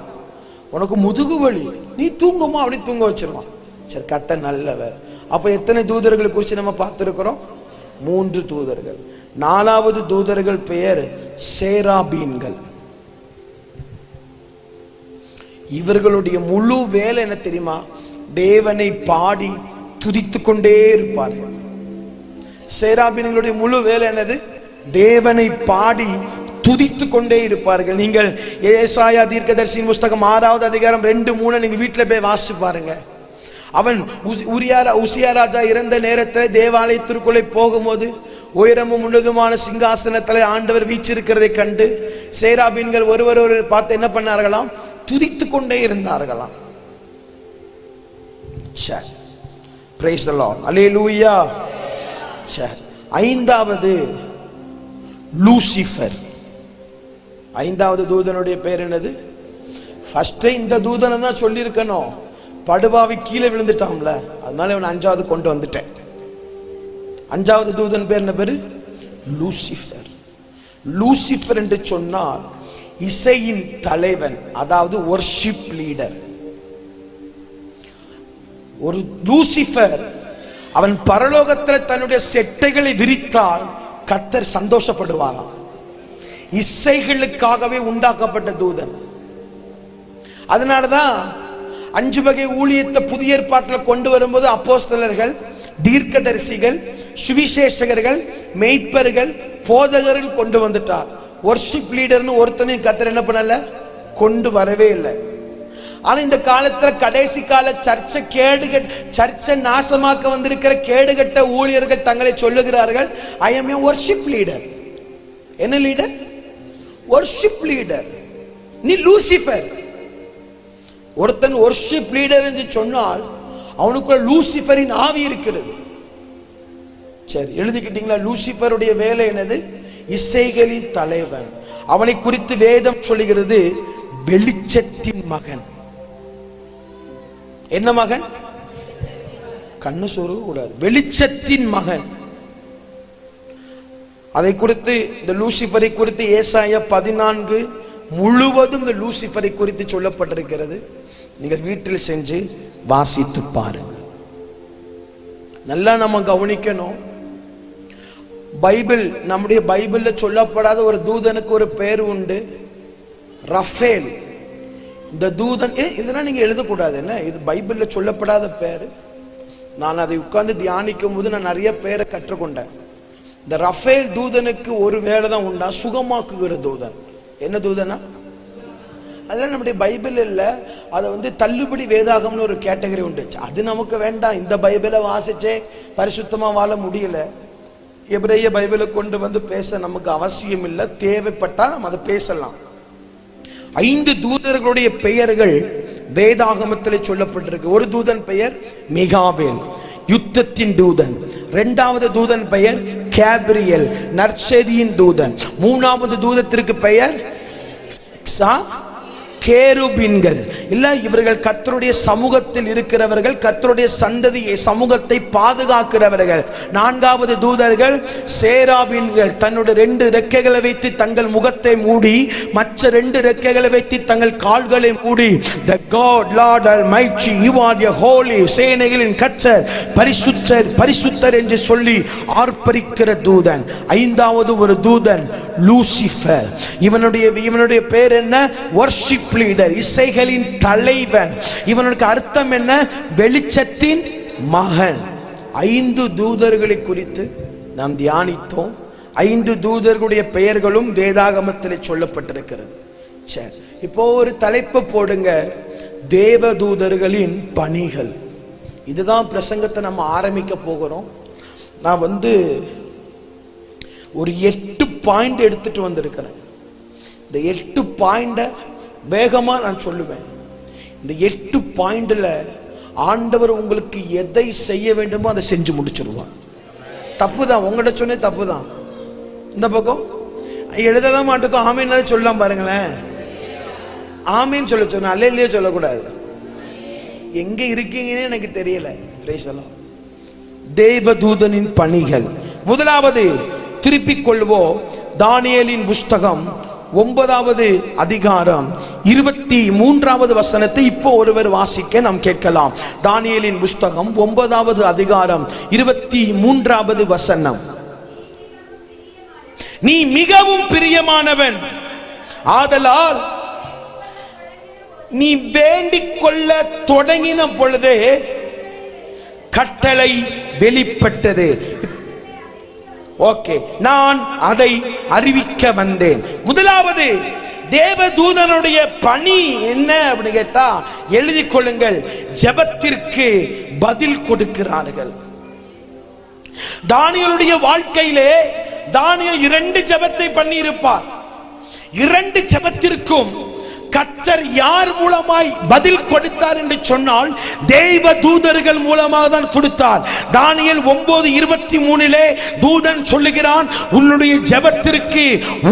உனக்கு முதுகு வலி, நீ தூங்குமா, அப்படி தூங்க வச்சிருவான். சரி, கர்த்தர் நல்லவர். அப்ப எத்தனை தூதர்களை குறித்து நம்ம பார்த்திருக்கிறோம்? 3 தூதர்கள். 4வது தூதர்கள் பெயர் சேராபீன்கள். இவர்களுடைய முழு வேலை என்ன தெரியுமா? தேவனை பாடி துதித்து கொண்டே இருப்பார்கள். சேராபீன்களுடைய முழு வேலை என்னது? தேவனை பாடி துதித்து கொண்டே இருப்பார்கள். நீங்கள் ஏசாயா தீர்க்கதரிசியின் புஸ்தகம் 6வது அதிகாரம் 2-3 நீங்க வீட்டுல போய் வாசிச்சு பாருங்க. அவன் உசியா ராஜா இறந்த நேரத்தில் தேவாலயத்திற்குள்ளே போகும்போது உயரமும் உன்னதமான சிங்காசனத்தில் ஆண்டவர் வீற்றிருக்கிறதை கண்டு சேராபீன்கள் ஒருவர் பார்த்து என்ன பண்ணார்களாம்? துதித்து கொண்டே இருந்தார்களாம். Praise the Lord. Hallelujah. ஐந்தாவது லூசிஃபர். ஐந்தாவது தூதனுடைய பேர் என்னது? ஃபர்ஸ்ட் இந்த தூதனை தான் சொல்லி இருக்கணும். படுபாவி கீழே விழுந்துட்டான்ல, அதனால இவன் 5வது கொண்டு வந்துட்டேன். 5வது தூதன் பேர் என்ன பேரு? லூசிஃபர். லூசிஃபர் என்று சொன்னால் இசையின் தலைவன், அதாவது வொர்ஷிப் லீடர். ஒரு லூசிஃபர் அவன் பரலோகத்தில் தன்னுடைய செட்டைகளை விரித்தால் கர்த்தர் சந்தோஷப்படுவாராம். இசைகளுக்காகவே உண்டாக்கப்பட்ட தூதன். அதனாலதான் 5 வகை ஊழியத்தை புதிய ஏற்பாட்டில் கொண்டு வரும்போது அப்போஸ்தலர்கள், தீர்க்கதரிசிகள், சுவிசேஷகர்கள், மேய்ப்பர்கள், போதகர்கள் கொண்டு வந்துட்டார். வொர்ஷிப் லீடர்னு ஒருத்தனையும் கர்த்தர் என்ன பண்ணல, கொண்டு வரவே இல்லை. ஆனா இந்த காலத்துல கடைசி கால சர்ச்சை நாசமாக்க வந்திருக்கிற கேடுகட்ட ஊழியர்கள் தங்களை சொல்லுகிறார்கள், I M A worship leader. என்ன லீடர்? Worship leader. நீ லூசிஃபர். ஒருத்தன் வொர்ஷிப் லீடர் என்று சொன்னால் அவனுக்குள்ள லூசிஃபரின் ஆவி இருக்கிறது. சரி, எழுதிக்கிட்டீங்களா? லூசிஃபருடைய வேலை என்னது? இசைகளின் தலைவன். அவனை குறித்து வேதம் சொல்லுகிறது, வெளிச்சத்தின் மகன். என்ன மகன்? கண்ணு சொருக கூடாது. வெளிச்சத்தின் மகன். அதை குறித்து, இந்த லூசிஃபரை குறித்து ஏசாயா 14 முழுவதும் இந்த லூசிஃபரை குறித்து சொல்லப்பட்டிருக்கிறது. நீங்கள் வீட்டில் செஞ்சு வாசித்து பாருங்க. நல்லா நம்ம கவனிக்கணும். பைபிள், நம்முடைய பைபிள்ல சொல்லப்படாத ஒரு தூதனுக்கு ஒரு பேர் உண்டு, ரஃபேல். இந்த தூதன், இதெல்லாம் நீங்க எழுதக்கூடாது. என்ன இது? பைபிள்ல சொல்லப்படாத பேரு. நான் அதை உட்கார்ந்து தியானிக்கும் போது நான் நிறைய பேரை கற்றுக்கொண்டேன். இந்த ரஃபேல் தூதனுக்கு ஒரு வேலை தான் உண்டா, சுகமாக்குகிற தூதன். என்ன தூதனா? அதெல்லாம் நம்முடைய பைபிள் இல்ல. அதை தள்ளுபடி வேதாகம்னு ஒரு கேட்டகரி உண்டு. அது நமக்கு வேண்டாம். இந்த பைபிளை வாசிச்சே பரிசுத்தமா வாழ முடியல. எபிரேய பைபிளை கொண்டு பேச நமக்கு அவசியம் இல்லை. தேவைப்பட்டா நம்ம அதை பேசலாம். 5 தூதர்களுடைய பெயர்கள் வேதாகமத்தில் சொல்லப்பட்டிருக்கு. ஒரு தூதன் பெயர் மிகாவேல், யுத்தத்தின் தூதன். 2வது தூதன் பெயர் கேப்ரியல், நற்செய்தியின் தூதன். 3வது தூதத்திற்கு பெயர் கேருபீன்கள். இல்ல, இவர்கள் கர்த்தருடைய சமூகத்தில் இருக்கிறவர்கள், கர்த்தருடைய சந்ததியை, சமூகத்தை பாதுகாக்கிறவர்கள். 4வது தூதர்கள் சேராபீன்கள். தன்னுடைய 2 ரெக்கைகளை வைத்து தங்கள் முகத்தை மூடி, மற்ற 2 ரெக்கைகளை வைத்து தங்கள் கால்களை மூடி, the God Lord Almighty, you are the holy, சேனைகளின் கர்த்தர், பரிசுத்தர் பரிசுத்தர் என்று சொல்லி ஆர்ப்பரிக்கிற தூதன். 5வது ஒரு தூதன் லூசிஃபர். இவனுடைய பேர் என்ன? வொர்ஷிப் லீடர், இசைகளின் தலைவன். இவனுக்கு அர்த்தம் என்ன? வெளிச்சத்தின் மகன். 5 தூதர்களை குறித்து நாம் தியானித்தோம். 5 தூதர்களுடைய பெயர்களும் வேதாகமத்தில் சொல்லப்பட்டிருக்கிறது. சரி, இப்போ ஒரு தலைப்பு போடுங்க, தேவதூதர்களின் பணிகள். இதுதான் பிரசங்கத்தை நம்ம ஆரம்பிக்க போகிறோம். நான் ஒரு 8 பாயிண்ட் எடுத்துட்டு வந்திருக்கிறேன். இந்த 8 பாயிண்ட வேகமா நான் சொல்லுவேன். இந்த 8 பாயிண்ட்ல ஆண்டவர் உங்களுக்கு எதை செய்ய வேண்டுமோ அதை செஞ்சு முடிச்சிருவார். தப்புதான், உங்கள்கிட்ட சொன்னே தப்புதான். இந்த பக்கம் எழுததான் மாட்டுக்கும். ஆமீன் சொல்லலாம் பாருங்களேன். ஆமீன் சொல்ல சொன்ன, அல்ல இல்லையே சொல்லக்கூடாது. எங்க இருக்கீங்கன்னு எனக்கு தெரியல. தேவதூதனின் பணிகள். முதலாவது திருப்பிக் கொள்வோம். தானியேலின் புஸ்தகம் 9வது அதிகாரம் 23வது வசனத்தை இப்போ ஒருவர் வாசிக்க நாம் கேட்கலாம். தானியேலின் புஸ்தகம் 9வது அதிகாரம் 23வது வசனம். நீ மிகவும் பிரியமானவன், ஆதலால் நீ வேண்டிக் கொள்ள தொடங்கின பொழுதே கட்டளை வெளிப்பட்டது. ஓகே, நான் அதை அறிவிக்க வந்தேன். முதலாவது தேவதூதனுடைய பணி என்ன அப்படின்னு கேட்டா, எழுதி கொள்ளுங்கள், ஜெபத்திற்கு பதில் கொடுக்கிறார்கள். தானியேலுடைய வாழ்க்கையிலே தானியேல் 2 ஜெபத்தை பண்ணி இருப்பார். 2 ஜெபத்திற்கும் கர்த்தர் யார் மூலமாய் பதில் கொடுத்தார் என்று சொன்னால் தேவ தூதர்கள் மூலமாக தான் கொடுத்தார். தானியேல் 9:23 தூதன் சொல்லுகிறான், உன்னுடைய ஜெபத்திற்கு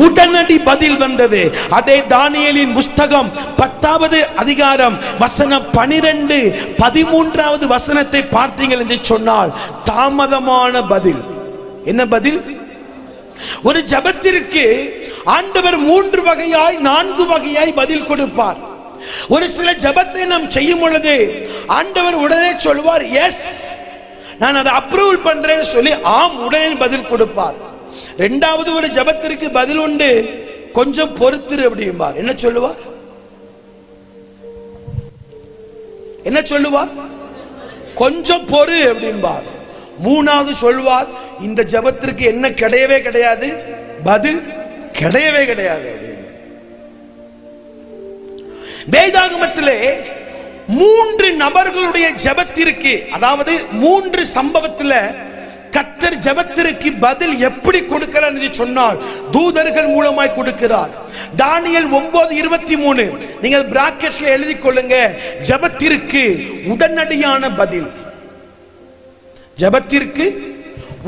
உடனடி பதில் வந்தது. அதே தானியேலின் புஸ்தகம் 10வது அதிகாரம் வசனம் 12, 13வது வசனத்தை பார்த்தீங்கள் என்று சொன்னால் தாமதமான பதில். என்ன பதில்? ஒரு ஜெபத்திற்கு ஆண்டவர் 3 வகையாய் 4 வகையாய் பதில் கொடுப்பார். ஒரு சில ஜெபத்தை நாம் செய்யும் பொழுது ஆண்டவர் உடனே சொல்வார், எஸ் நான் அதை அப்ரூவல் பண்றேன்னு சொல்லி ஆம் உடனே பதில் கொடுப்பார். 2வது ஒரு ஜெபத்திற்கு பதில் உண்டு, கொஞ்சம் பொறுத்திரு அப்படிம்பார். என்ன சொல்லுவார்? என்ன சொல்லுவார்? கொஞ்சம் பொறு அப்படிம்பார். 3வது சொல்வார், இந்த ஜெபத்திற்கு என்ன கிடையவே கிடையாது, பதில் கிடையவே கிடையாது. வேதாகமத்திலே 3 நபர்களுடைய ஜெபத்திற்கு, அதாவது 3 சம்பவத்தில் கர்த்தர் ஜெபத்திற்கு பதில் எப்படி கொடுக்கிறார் என்று சொன்னால் தூதர்கள் மூலமாய் கொடுக்கிறார். தானியேல் 9:23 நீங்க பிராக்கெட்ல எழுதி கொள்ளுங்க, ஜெபத்திற்கு உடனடியான பதில். ஜெபத்திற்கு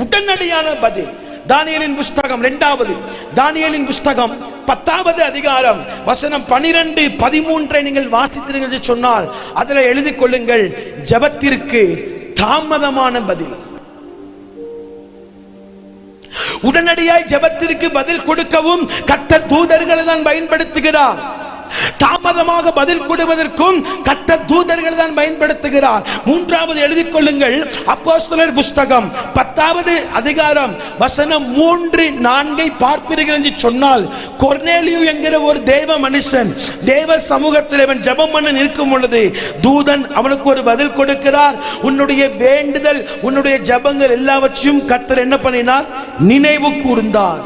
உடனடியான பதில். தானியேலின் புஸ்தகம் 2வது தானியேலின் புஸ்தகம் 10வது அதிகாரம் வசனம் 12, 13 நீங்கள் வாசித்தீர்கள் என்று சொன்னால் அதில் எழுதி கொள்ளுங்கள், ஜெபத்திற்கு தாமதமான பதில். உடனடியாய் ஜெபத்திற்கு பதில் கொடுக்கவும் கர்த்தர் தூதர்களை தான் பயன்படுத்துகிறார். தாமதமாக பதில் கொடுவதற்கும் கர்த்தர் தூதர்கள் தான் பயன்படுத்துகிறார். 3வது எழுதி கொள்ளுங்கள், அப்போஸ்தலர் புஸ்தகம் 10வது அதிகாரம் வசனம் 3, 4 பார்ப்பீர்கள் என்று சொன்னால் கொர்நேலியு என்கிற ஒரு தேவ மனுஷன் தேவ சமூகத்தில் அவன் ஜெபம் பண்ண நிற்கும் பொழுது தூதன் அவனுக்கு ஒரு பதில் கொடுக்கிறார். உன்னுடைய வேண்டுதல், உன்னுடைய ஜெபங்கள் எல்லாவற்றையும் கர்த்தர் என்ன பண்ணினார்? நினைவு கூர்ந்தார்.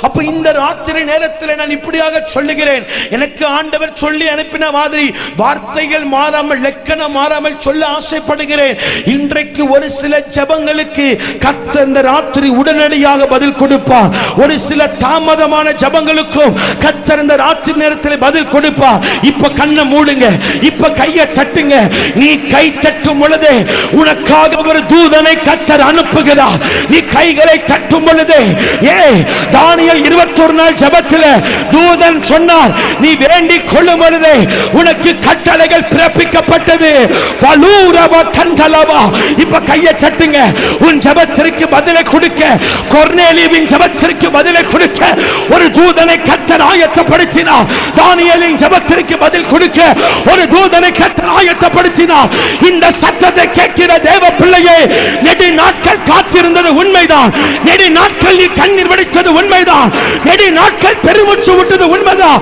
அப்ப இந்த ராத்திரி நேரத்தில் நான் இப்படியாக சொல்லுகிறேன், எனக்கு ஆண்டவர் சொல்லி அனுப்பின மாதிரி வார்த்தைகள் மாறாமல், லெக்கணம் மாறாமல் சொல்ல ஆசைப்படுகிறேன். இன்றைக்கு ஒரு சில ஜெபங்களுக்கு கர்த்தர் இந்த ராத்திரி உடனடியாக பதில் கொடுப்பார். ஒரு சில தாமதமான ஜெபங்களுக்கும் கர்த்தர் இந்த ராத்திரி நேரத்தில் பதில் கொடுப்பார். இப்ப கண்ணை மூடுங்க, இப்ப கையை தட்டுங்க. நீ கை தட்டும் பொழுது உனக்காக ஒரு தூதனை கர்த்தர் அனுப்புகிறார். நீ கைகளை தட்டும் பொழுது தானியேல் 21 நாள் ஜெபத்தில் தூதன் சொன்னார், நீ வேண்டிக் கொள்ளும் பொழுது உனக்கு கட்டளைகள் பிறப்பிக்கப்பட்டது. இப்ப கையை தட்டுங்க. உன் ஜெபத்திற்கு பதிலை கொடுக்க, கொர்நேலியுவின் ஜெபத்திற்கு பதிலை கொடுக்க ஒரு தூதனை கர்த்தர் ஆயத்தப்படுத்தினார். தானியேலின் ஜெபத்திற்கு பதில் கொடுக்க ஒரு தூதனை கர்த்தர் ஆயத்தப்படுத்தினார். இந்த சத்தத்தை கேட்கிற தேவ பிள்ளையே, நெடு நாட்கள் காத்திருந்தது உண்மைதான். நெடு நாட்கள் நீ கண்ணீர் வடித்தது உண்மைதான். நெடு நாட்கள் பெருமூச்சு விட்டது உண்மைதான்.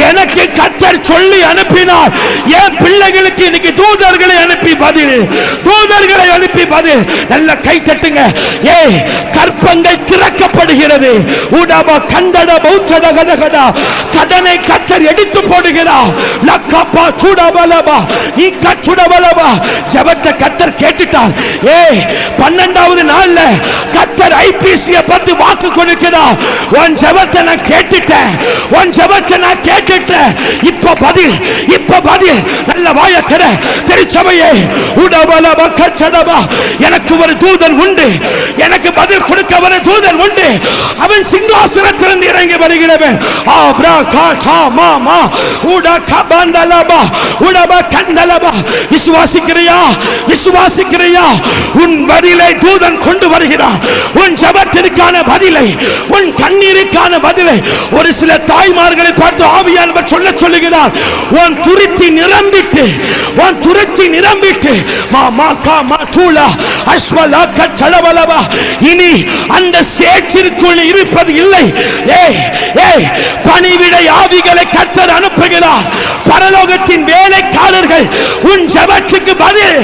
எனக்கு கர்த்தர் சொல்லி அனுப்பினார். என் பிள்ளைகளுக்கு இன்னைக்கு தூதர்களை அனுப்பி பதில், தூதர்களை அனுப்பி பதில். நல்ல கை தட்டுங்க. கற்பங்கள் திறக்கப்படுகிறது. உடப கண்டட பௌச்சட கடகட கடனை கர்த்தர் எடுத்து போடுகிறார். லக்கப்பா சுடபலபா இக்க சுடபலபா. ஜெபத்தை கர்த்தர் கேட்டுட்டார். 12வது நாள்ல கர்த்தர் ஐபிசியை பத்தி வாக்கு கொடுக்கிறார். உன் ஜெபத்தை நான் கேட்டுட்டேன், உன் ஜெபத்தை நான் கேட்டுட்டேன். இப்ப பதில், இப்ப பதில். நல்ல வாயை திற. திருச்சபையே, உடபலபா கச்சடபா, எனக்கு ஒரு தூதன் உண்டு, எனக்கு பதில் கொடுக்க ஒரு தூதன் உண்டு. அவன் சிங்காசனத்திலிருந்து இறங்கி வருகிறவன். ஆப்ரா காச்சா மாமா உட கபண்டலபா உடப கண்டலபா. விசுவாசிக்கிறியா? விசுவாசிக்கிறியா? உன் பதிலை தூதன் கொண்டு வருகிறான். உன் ஜெபத்திற்கான பதிலை, உன் கண்ணீருக்கான பதிலை. ஒரு சில தாய்மார்களை பார்த்து ஆவியானவர் சொல்லுகிறார், உன் துருத்தி நிரம்பிட்டு, உன் துருத்தி நிரம்பிட்டு மாமா காமா தூளா அஸ்வலா கச்சலவலவா. இனி அந்த சேற்றிற்குள் இருப்பது இல்லை. பணிவிடை ஆவிகளை கர்த்தர் அனுப்புகிறார். பரலோகத்தின் வேலைக்காரர்கள் உன் ஜெபத்துக்கு பதில்.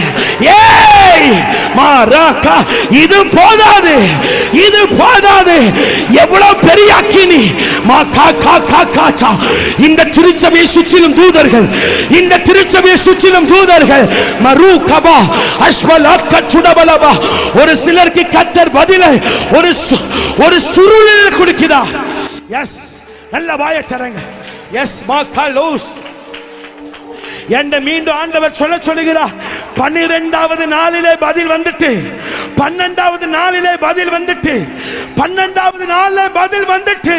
மா இது போதாது, இது போதாது. எவ்வளவு பெரிய அக்கினி! இந்த திருச்சபையை சுற்றிலும் தூதர்கள், இந்த திருச்சபையை சுற்றிலும் தூதர்கள். ஒரு சிலருக்கு கர்த்தர் பதிலை ஒரு சுருளில் கொடுக்கிறார். எஸ், நல்ல வாயை தரங்க. எஸ், மாகாலோஸ் என்ற மீண்டும் ஆண்டவர் சொல்லுகிறார். 12வது நாளிலே பதில் வந்துட்டு, 12வது நாளிலே பதில் வந்துட்டு, 12வது நாளிலே பதில் வந்துட்டு,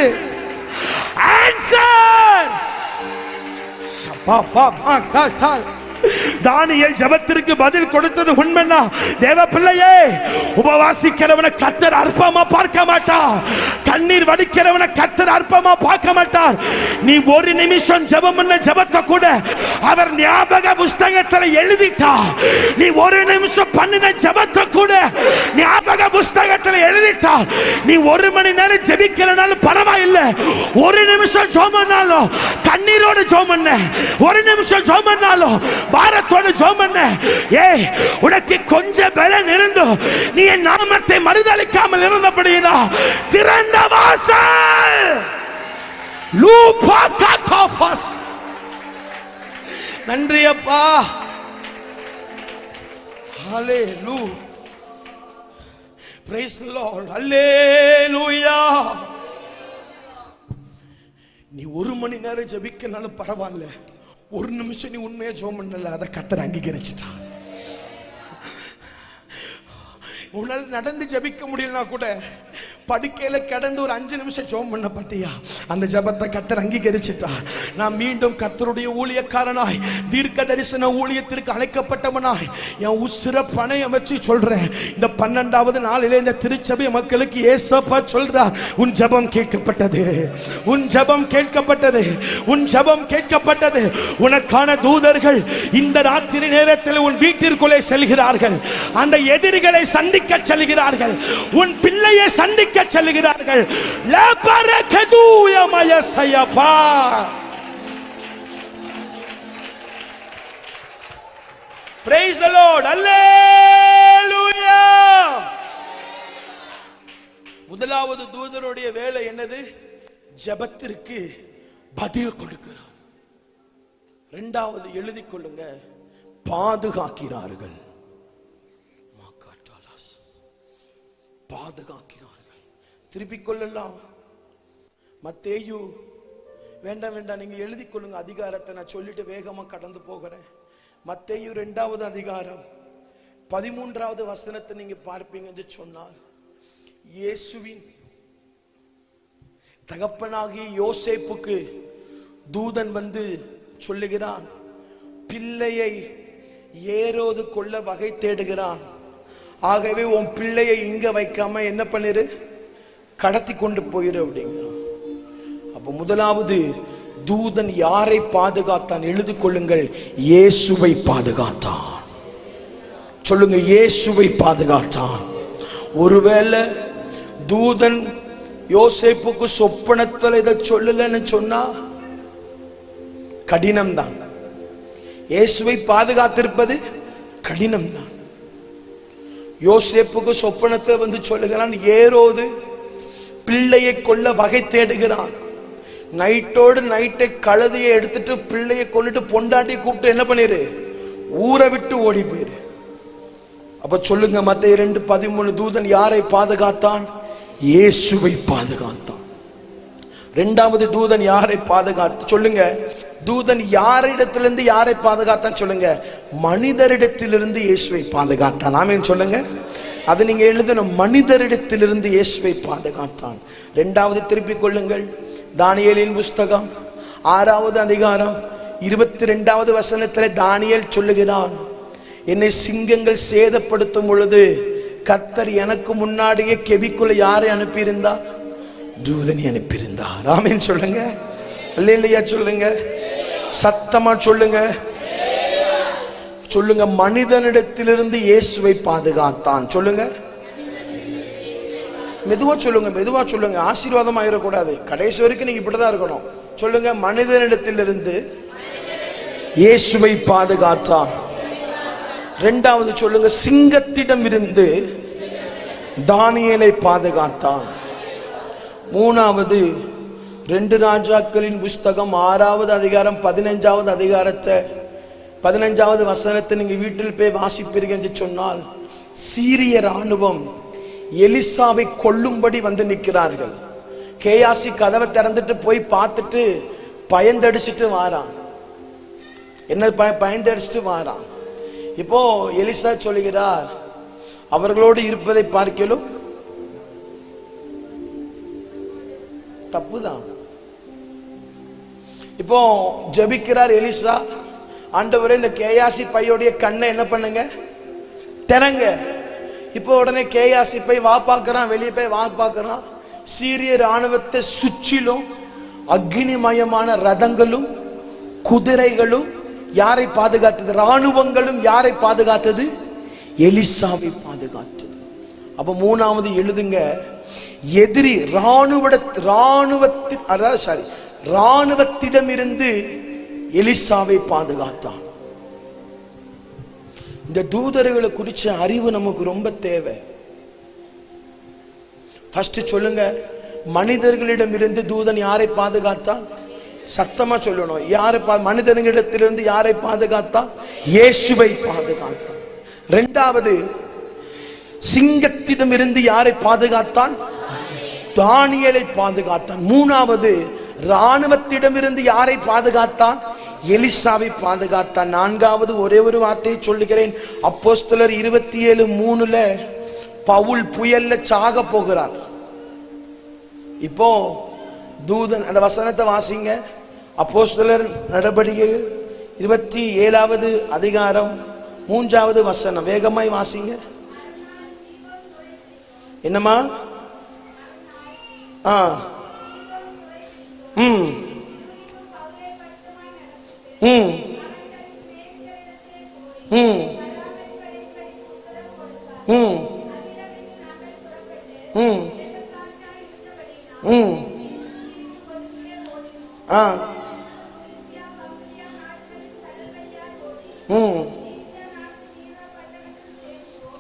ஆன்சர். தானியேல் ஜெபத்திற்கு பதில் கொடுத்தது உண்மைன்னா, தேவ பிள்ளையே, உபவாசிக்கிறவனை கர்த்தர் அற்பமா பார்க்க மாட்டார். கண்ணீர் வடிக்கிறவனை கர்த்தர் அற்பமா பார்க்க மாட்டார். நீ ஒரு நிமிஷம் ஜெபம் பண்ண ஜெபத்தை கூட அவர் ஞாபக புஸ்தகத்தில் எழுதிட்டார். நீ ஒரு நிமிஷம் பண்ணின ஜெபத்தை கூட ஞாபக புஸ்தகத்தில் எழுதிட்டார். நீ 1 மணி நேரம் ஜெபிக்கலனாலும் பரவாயில்லை, ஒரு நிமிஷம் ஜெபம் பண்ணாலும், கண்ணீரோடு ஜெபம் பண்ண, ஒரு நிமிஷம் ஜெபம் பண்ணாலும், பாரத்தோடு ஜெபம் பண்ண, உனக்கு கொஞ்சம் பலன் இருந்து நீ என் நாமத்தை மறுதலிக்காமல் இருந்தபடியா திறந்த வாசல். நன்றி அப்பா. Hallelujah. Praise the Lord. Hallelujah. நீ 1 மணி நேரம் ஜெபிக்கனாலும் பரவாயில்ல, 1 நிமிஷம் நீ உண்மையா ஜெபம் பண்ணல, அதை கர்த்தர் அங்கீகரிச்சிட்டான். உன்னால் நடந்து ஜெபிக்க முடியலனா கூட படுக்கையில கடந்து ஒரு 5 நிமிஷம் ஜெபம் பண்ண பத்தியா, அந்த ஜெபத்தை கர்த்தர் அங்கீகரிச்சிட்டார். நான் மீண்டும் கர்த்தருடைய ஊழியக்காரனாய், தீர்க்க தரிசன ஊழியத்திற்கு அழைக்கப்பட்டவனாய் என் உசுர பணயம் வச்சு சொல்றேன். இந்த 12வது நாளிலே இந்த திருச்சபை மக்களுக்கு ஏசப்பா சொல்றார், உன் ஜெபம் கேட்கப்பட்டது, உன் ஜெபம் கேட்கப்பட்டது, உன் ஜெபம் கேட்கப்பட்டது. உனக்கான தூதர்கள் இந்த ராத்திரி நேரத்தில் உன் வீட்டிற்குள்ளே செல்கிறார்கள். அந்த எதிரிகளை சந்திக்க செல்கிறார்கள், உன் பிள்ளையை சந்திக்க செல்கிறார்கள். Praise the Lord. Hallelujah. முதலாவது தூதருடைய வேலை என்னது? ஜெபத்திற்கு பதில் கொடுக்கிறார். இரண்டாவது எழுதிக் கொள்ளுங்க, பாதுகாக்கிறார்கள். பாதுகாக்கிறார்கள். திருப்பிக் கொள்ளலாம். மத்தேயு, வேண்டாம் வேண்டாம், நீங்க எழுதிக் கொள்ளுங்க அதிகாரத்தை, நான் சொல்லிட்டு வேகமா கடந்து போகிறேன். மத்தேயு 2வது அதிகாரம் 13வது வசனத்தை நீங்க பார்ப்பீங்க என்று சொன்னார். இயேசுவின் தகப்பனாகிய யோசேப்புக்கு தூதன் வந்து சொல்லுகிறான், பிள்ளையை ஏரோது கொள்ள வகை தேடுகிறான். ஆகவே உன் பிள்ளையை இங்க வைக்காம என்ன பண்ணிரு, கடத்தி கொண்டு போயிரு அப்படிங்கிறான். அப்ப முதலாவது தூதன் யாரை பாதுகாத்தான்? எழுதிக் கொள்ளுங்கள், இயேசுவை பாதுகாத்தான். சொல்லுங்க, இயேசுவை பாதுகாத்தான். ஒருவேளை தூதன் யோசேப்புக்கு சொப்பனத்தில் இதை சொல்லலன்னு சொன்னா கடினம் தான். இயேசுவை பாதுகாத்திருப்பது கடினம் தான். யோசேப்புக்கு சொப்பனத்தை வந்து சொல்லுகிறான், ஏரோது பிள்ளையை கொல்ல வகை தேடுகிறான். நைட்டோடு நைட்டை கழுதையை எடுத்துட்டு பிள்ளையை கொண்டுட்டு பொண்டாட்டி கூப்பிட்டு என்ன பண்ணிரு, ஊரை விட்டு ஓடி போயிரு. அப்ப சொல்லுங்க, மத்தேயு 2:13, தூதன் யாரை பாதுகாத்தான்? இயேசுவை பாதுகாத்தான். இரண்டாவது தூதன் யாரை பாதுகாத்து? சொல்லுங்க, தூதன் யாரிடத்திலிருந்து யாரை பாதுகாத்தான்? சொல்லுங்க, மனிதரிடத்திலிருந்து இயேசுவை பாதுகாத்தான். ஆமென் சொல்லுங்க. அது நீங்க எழுதணும், மனிதரிடத்திலிருந்து இயேசுவை பாதுகாத்தான். இரண்டாவது திருப்பிக் கொள்ளுங்கள், தானியேலின் புஸ்தகம் 6வது அதிகாரம் 22வது வசனத்தில் தானியேல் சொல்லுகிறான், என்னை சிங்கங்கள் சேதப்படுத்தும் பொழுது கர்த்தர் எனக்கு முன்னாடியே கெபிக்குள்ள யாரை அனுப்பியிருந்தார்? தூதனை அனுப்பியிருந்தார். ஆமென் சொல்லுங்க. அல்லேலூயா சொல்லுங்க, சத்தமா சொல்லுங்க. சொல்லுங்க, மனிதனிடத்திலிருந்து இயேசுவை பாதுகாத்தான். சொல்லுங்க, மெதுவா சொல்லுங்க, மெதுவா சொல்லுங்க, ஆசீர்வாதம் ஆயிடக்கூடாது. கடைசி வரைக்கும் நீங்க இப்படிதான் இருக்கணும். சொல்லுங்க, மனிதனிடத்திலிருந்து இயேசுவை பாதுகாத்தான். இரண்டாவது சொல்லுங்க, சிங்கத்திடம் இருந்து தானியேலை பாதுகாத்தான். மூணாவது 2 ராஜாக்களின் புஸ்தகம் 6வது அதிகாரம் 15வது அதிகாரத்தை 15வது வசனத்தை நீங்க வீட்டில் போய் வாசிப்பீர்கள் என்று சொன்னால், சீரிய ராணுவம் எலிசாவை கொல்லும்படி வந்து நிற்கிறார்கள். கேயாசி கதவை திறந்துட்டு போய் பார்த்துட்டு பயந்தடிச்சிட்டு வாரான். என்ன பயந்தடிச்சிட்டு வாரான். இப்போ எலிசா சொல்லுகிறார், அவர்களோடு இருப்பதை பார்க்கலும் தப்புதான். இப்போ ஜெபிக்கிறார் எலிசா, ஆண்டவரே இந்த கேயாசி பையோடைய கண்ணை என்ன பண்ணுங்க, திறங்க. இப்போ உடனே கேயாசி பை வா பார்க்கறான், வெளியே போய் வா பார்க்கறான். சீரிய ராணுவத்தை சுற்றிலும் அக்னிமயமான ரதங்களும் குதிரைகளும் யாரை பாதுகாத்தது? ராணுவங்களும் யாரை பாதுகாத்தது? எலிசாவை பாதுகாத்தது. அப்ப மூணாவது எழுதுங்க, எதிரி ராணுவத்திடமிருந்து எலிசாவை பாதுகாத்தான். இந்த தூதர்களை குறிச்ச அறிவு நமக்கு ரொம்ப தேவை. ஃபர்ஸ்ட் சொல்லுங்க, மனிதர்களிடம் இருந்து தூதன் யாரை பாதுகாத்தான்? சத்தமா சொல்லணும். யாரை மனிதர்களிடத்திலிருந்து யாரை பாதுகாத்தான்? இயேசுவை பாதுகாத்தான். இரண்டாவது, சிங்கத்திடம் இருந்து யாரை பாதுகாத்தான்? தானியேலை பாதுகாத்தான். மூணாவது, ராணுவத்திடமிருந்து யாரை பாதுகாத்தான்? எலிசாவை பாதுகாத்தான். நான்காவது, ஒரே ஒரு வார்த்தையை சொல்லுகிறேன். அப்போஸ்தலர் 27:3 பவுல் புயல்ல சாக போகிறார். இப்போ தூதன், அந்த வசனத்தை வாசிங்க. அப்போஸ்தலர் நடபடிக்கைகள் 27வது அதிகாரம் 3வது வசனம், வேகமாய் வாசிங்க. என்னமா?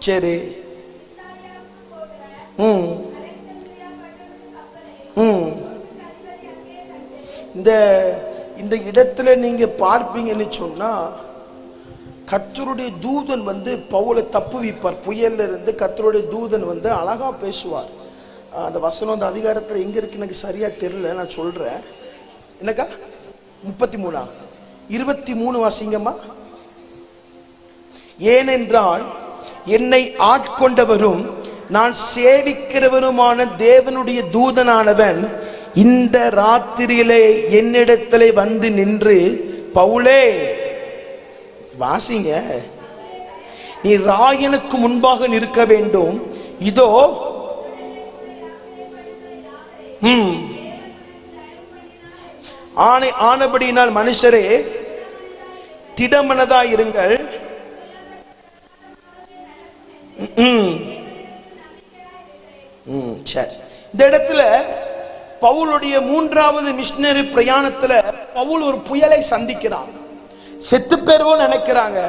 சரி. இந்த இடத்துல நீங்க பார்ப்பீங்கன்னு சொன்னா, கர்த்தருடைய தூதன் வந்து பவுலை தப்புவிப்பார். புயல்ல இருந்து கர்த்தருடைய தூதன் வந்து அழகா பேசுவார். அந்த வசனம் அந்த அதிகாரத்துல எங்க இருக்கு எனக்கு சரியா தெரியல, நான் சொல்றேன். என்னக்கா 33 23 வாசிங்கம்மா. ஏனென்றால் என்னை ஆட்கொண்டவரும் நான் சேவிக்கிறவருமான தேவனுடைய தூதனானவன் இந்த ராத்திரியிலே என்னிடத்திலே வந்து நின்று, பவுலே வாசிங்க, நீ ராயனுக்கு முன்பாக நிற்க வேண்டும். இதோ ஆனபடியினால் மனுஷரே திடமனதா இருங்கள். சரி, இந்த இடத்துல பவுலுடைய 3வது மிஷனரி பிரயாணத்துல பவுல் ஒரு புயலை சந்திக்கிறான். செத்து பேருவோம் நினைக்கிறாங்க.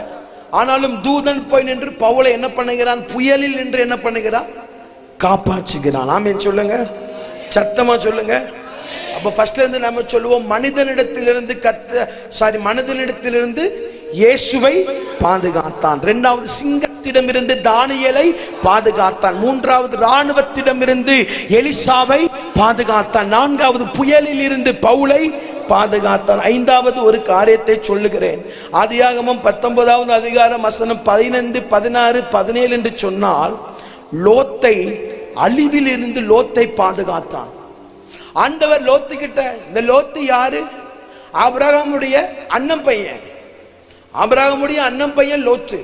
ஆனாலும் தூதன் போய் நின்று பவுலை என்ன பண்ணுகிறான்? புயலில் நின்று என்ன பண்ணுகிறான்? காப்பாற்றுகிறான். ஆமென் சொல்லுங்க, சத்தமா சொல்லுங்க. அப்ப ஃபர்ஸ்ட்ல இருந்து நம்ம சொல்லுவோம், மனிதனிடத்திலிருந்து இயேசுவை பாதுகாத்தான். இரண்டாவது, சிங்கத்திடமிருந்து தானியேலை பாதுகாத்தான். மூன்றாவது, ராணுவத்திடமிருந்து எலிசாவை பாதுகாத்தான். நான்காவது, புயலில் இருந்து பவுலை பாதுகாத்தான். ஐந்தாவது ஒரு காரியத்தை சொல்லுகிறேன். ஆதியாகமம் 19வது அதிகாரம் வசனம் 15, 16, 17 என்று சொன்னால், லோத்தை அழிவில் இருந்து லோத்தை பாதுகாத்தான். ஆண்டவர் லோத்து கிட்ட, இந்த லோத்து யாரு? ஆபிரகாமுடைய அண்ணன் பையன். ஆபிரகாமுடைய அண்ணன் பையன் லோத்து.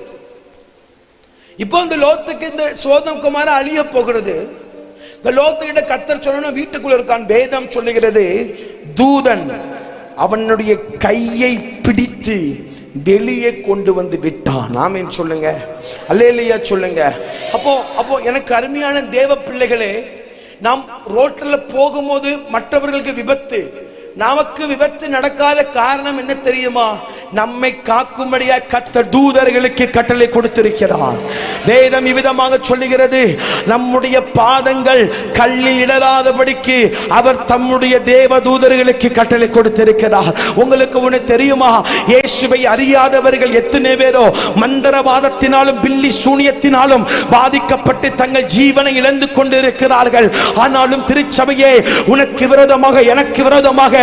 இப்போ இந்த லோத்துக்கு இந்த சோதம் குமாரன் அழிய போகிறது. இந்த லோத்து கிட்ட கர்த்தர் சொன்ன வீட்டுக்குள்ள இருக்கான். வேதம் சொல்லுகிறது, தூதன் அவனுடைய கையை பிடித்து வெளியே கொண்டு வந்து விட்டான். ஆமென் சொல்லுங்க, அல்லேலூயா சொல்லுங்க. அப்போ எனக்கு அருமையான தேவ பிள்ளைகளே, நாம் ரோட்ல போகும்போது மற்றவர்களுக்கு விபத்து, நமக்கு விபத்து நடக்காத காரணம் என்ன தெரியுமா? நம்மை காக்கும்படியாக கர்த்தர் தூதர்களுக்கு கட்டளை கொடுத்திருக்கிறார். வேதம் இவ்விதமாக சொல்லுகிறது, நம்முடைய பாதங்கள் கல்லில் இடராதபடிக்கு அவர் தம்முடைய தேவ தூதர்களுக்கு கட்டளை கொடுத்திருக்கிறார். உங்களுக்கு ஒன்று தெரியுமா? இயேசுவை அறியாதவர்கள் எத்தனை பேரோ மந்திரவாதத்தினாலும் பில்லி சூனியத்தினாலும் பாதிக்கப்பட்டு தங்கள் ஜீவனை இழந்து கொண்டிருக்கிறார்கள். ஆனாலும் திருச்சபையே, உனக்கு விரோதமாக எனக்கு விரோதமாக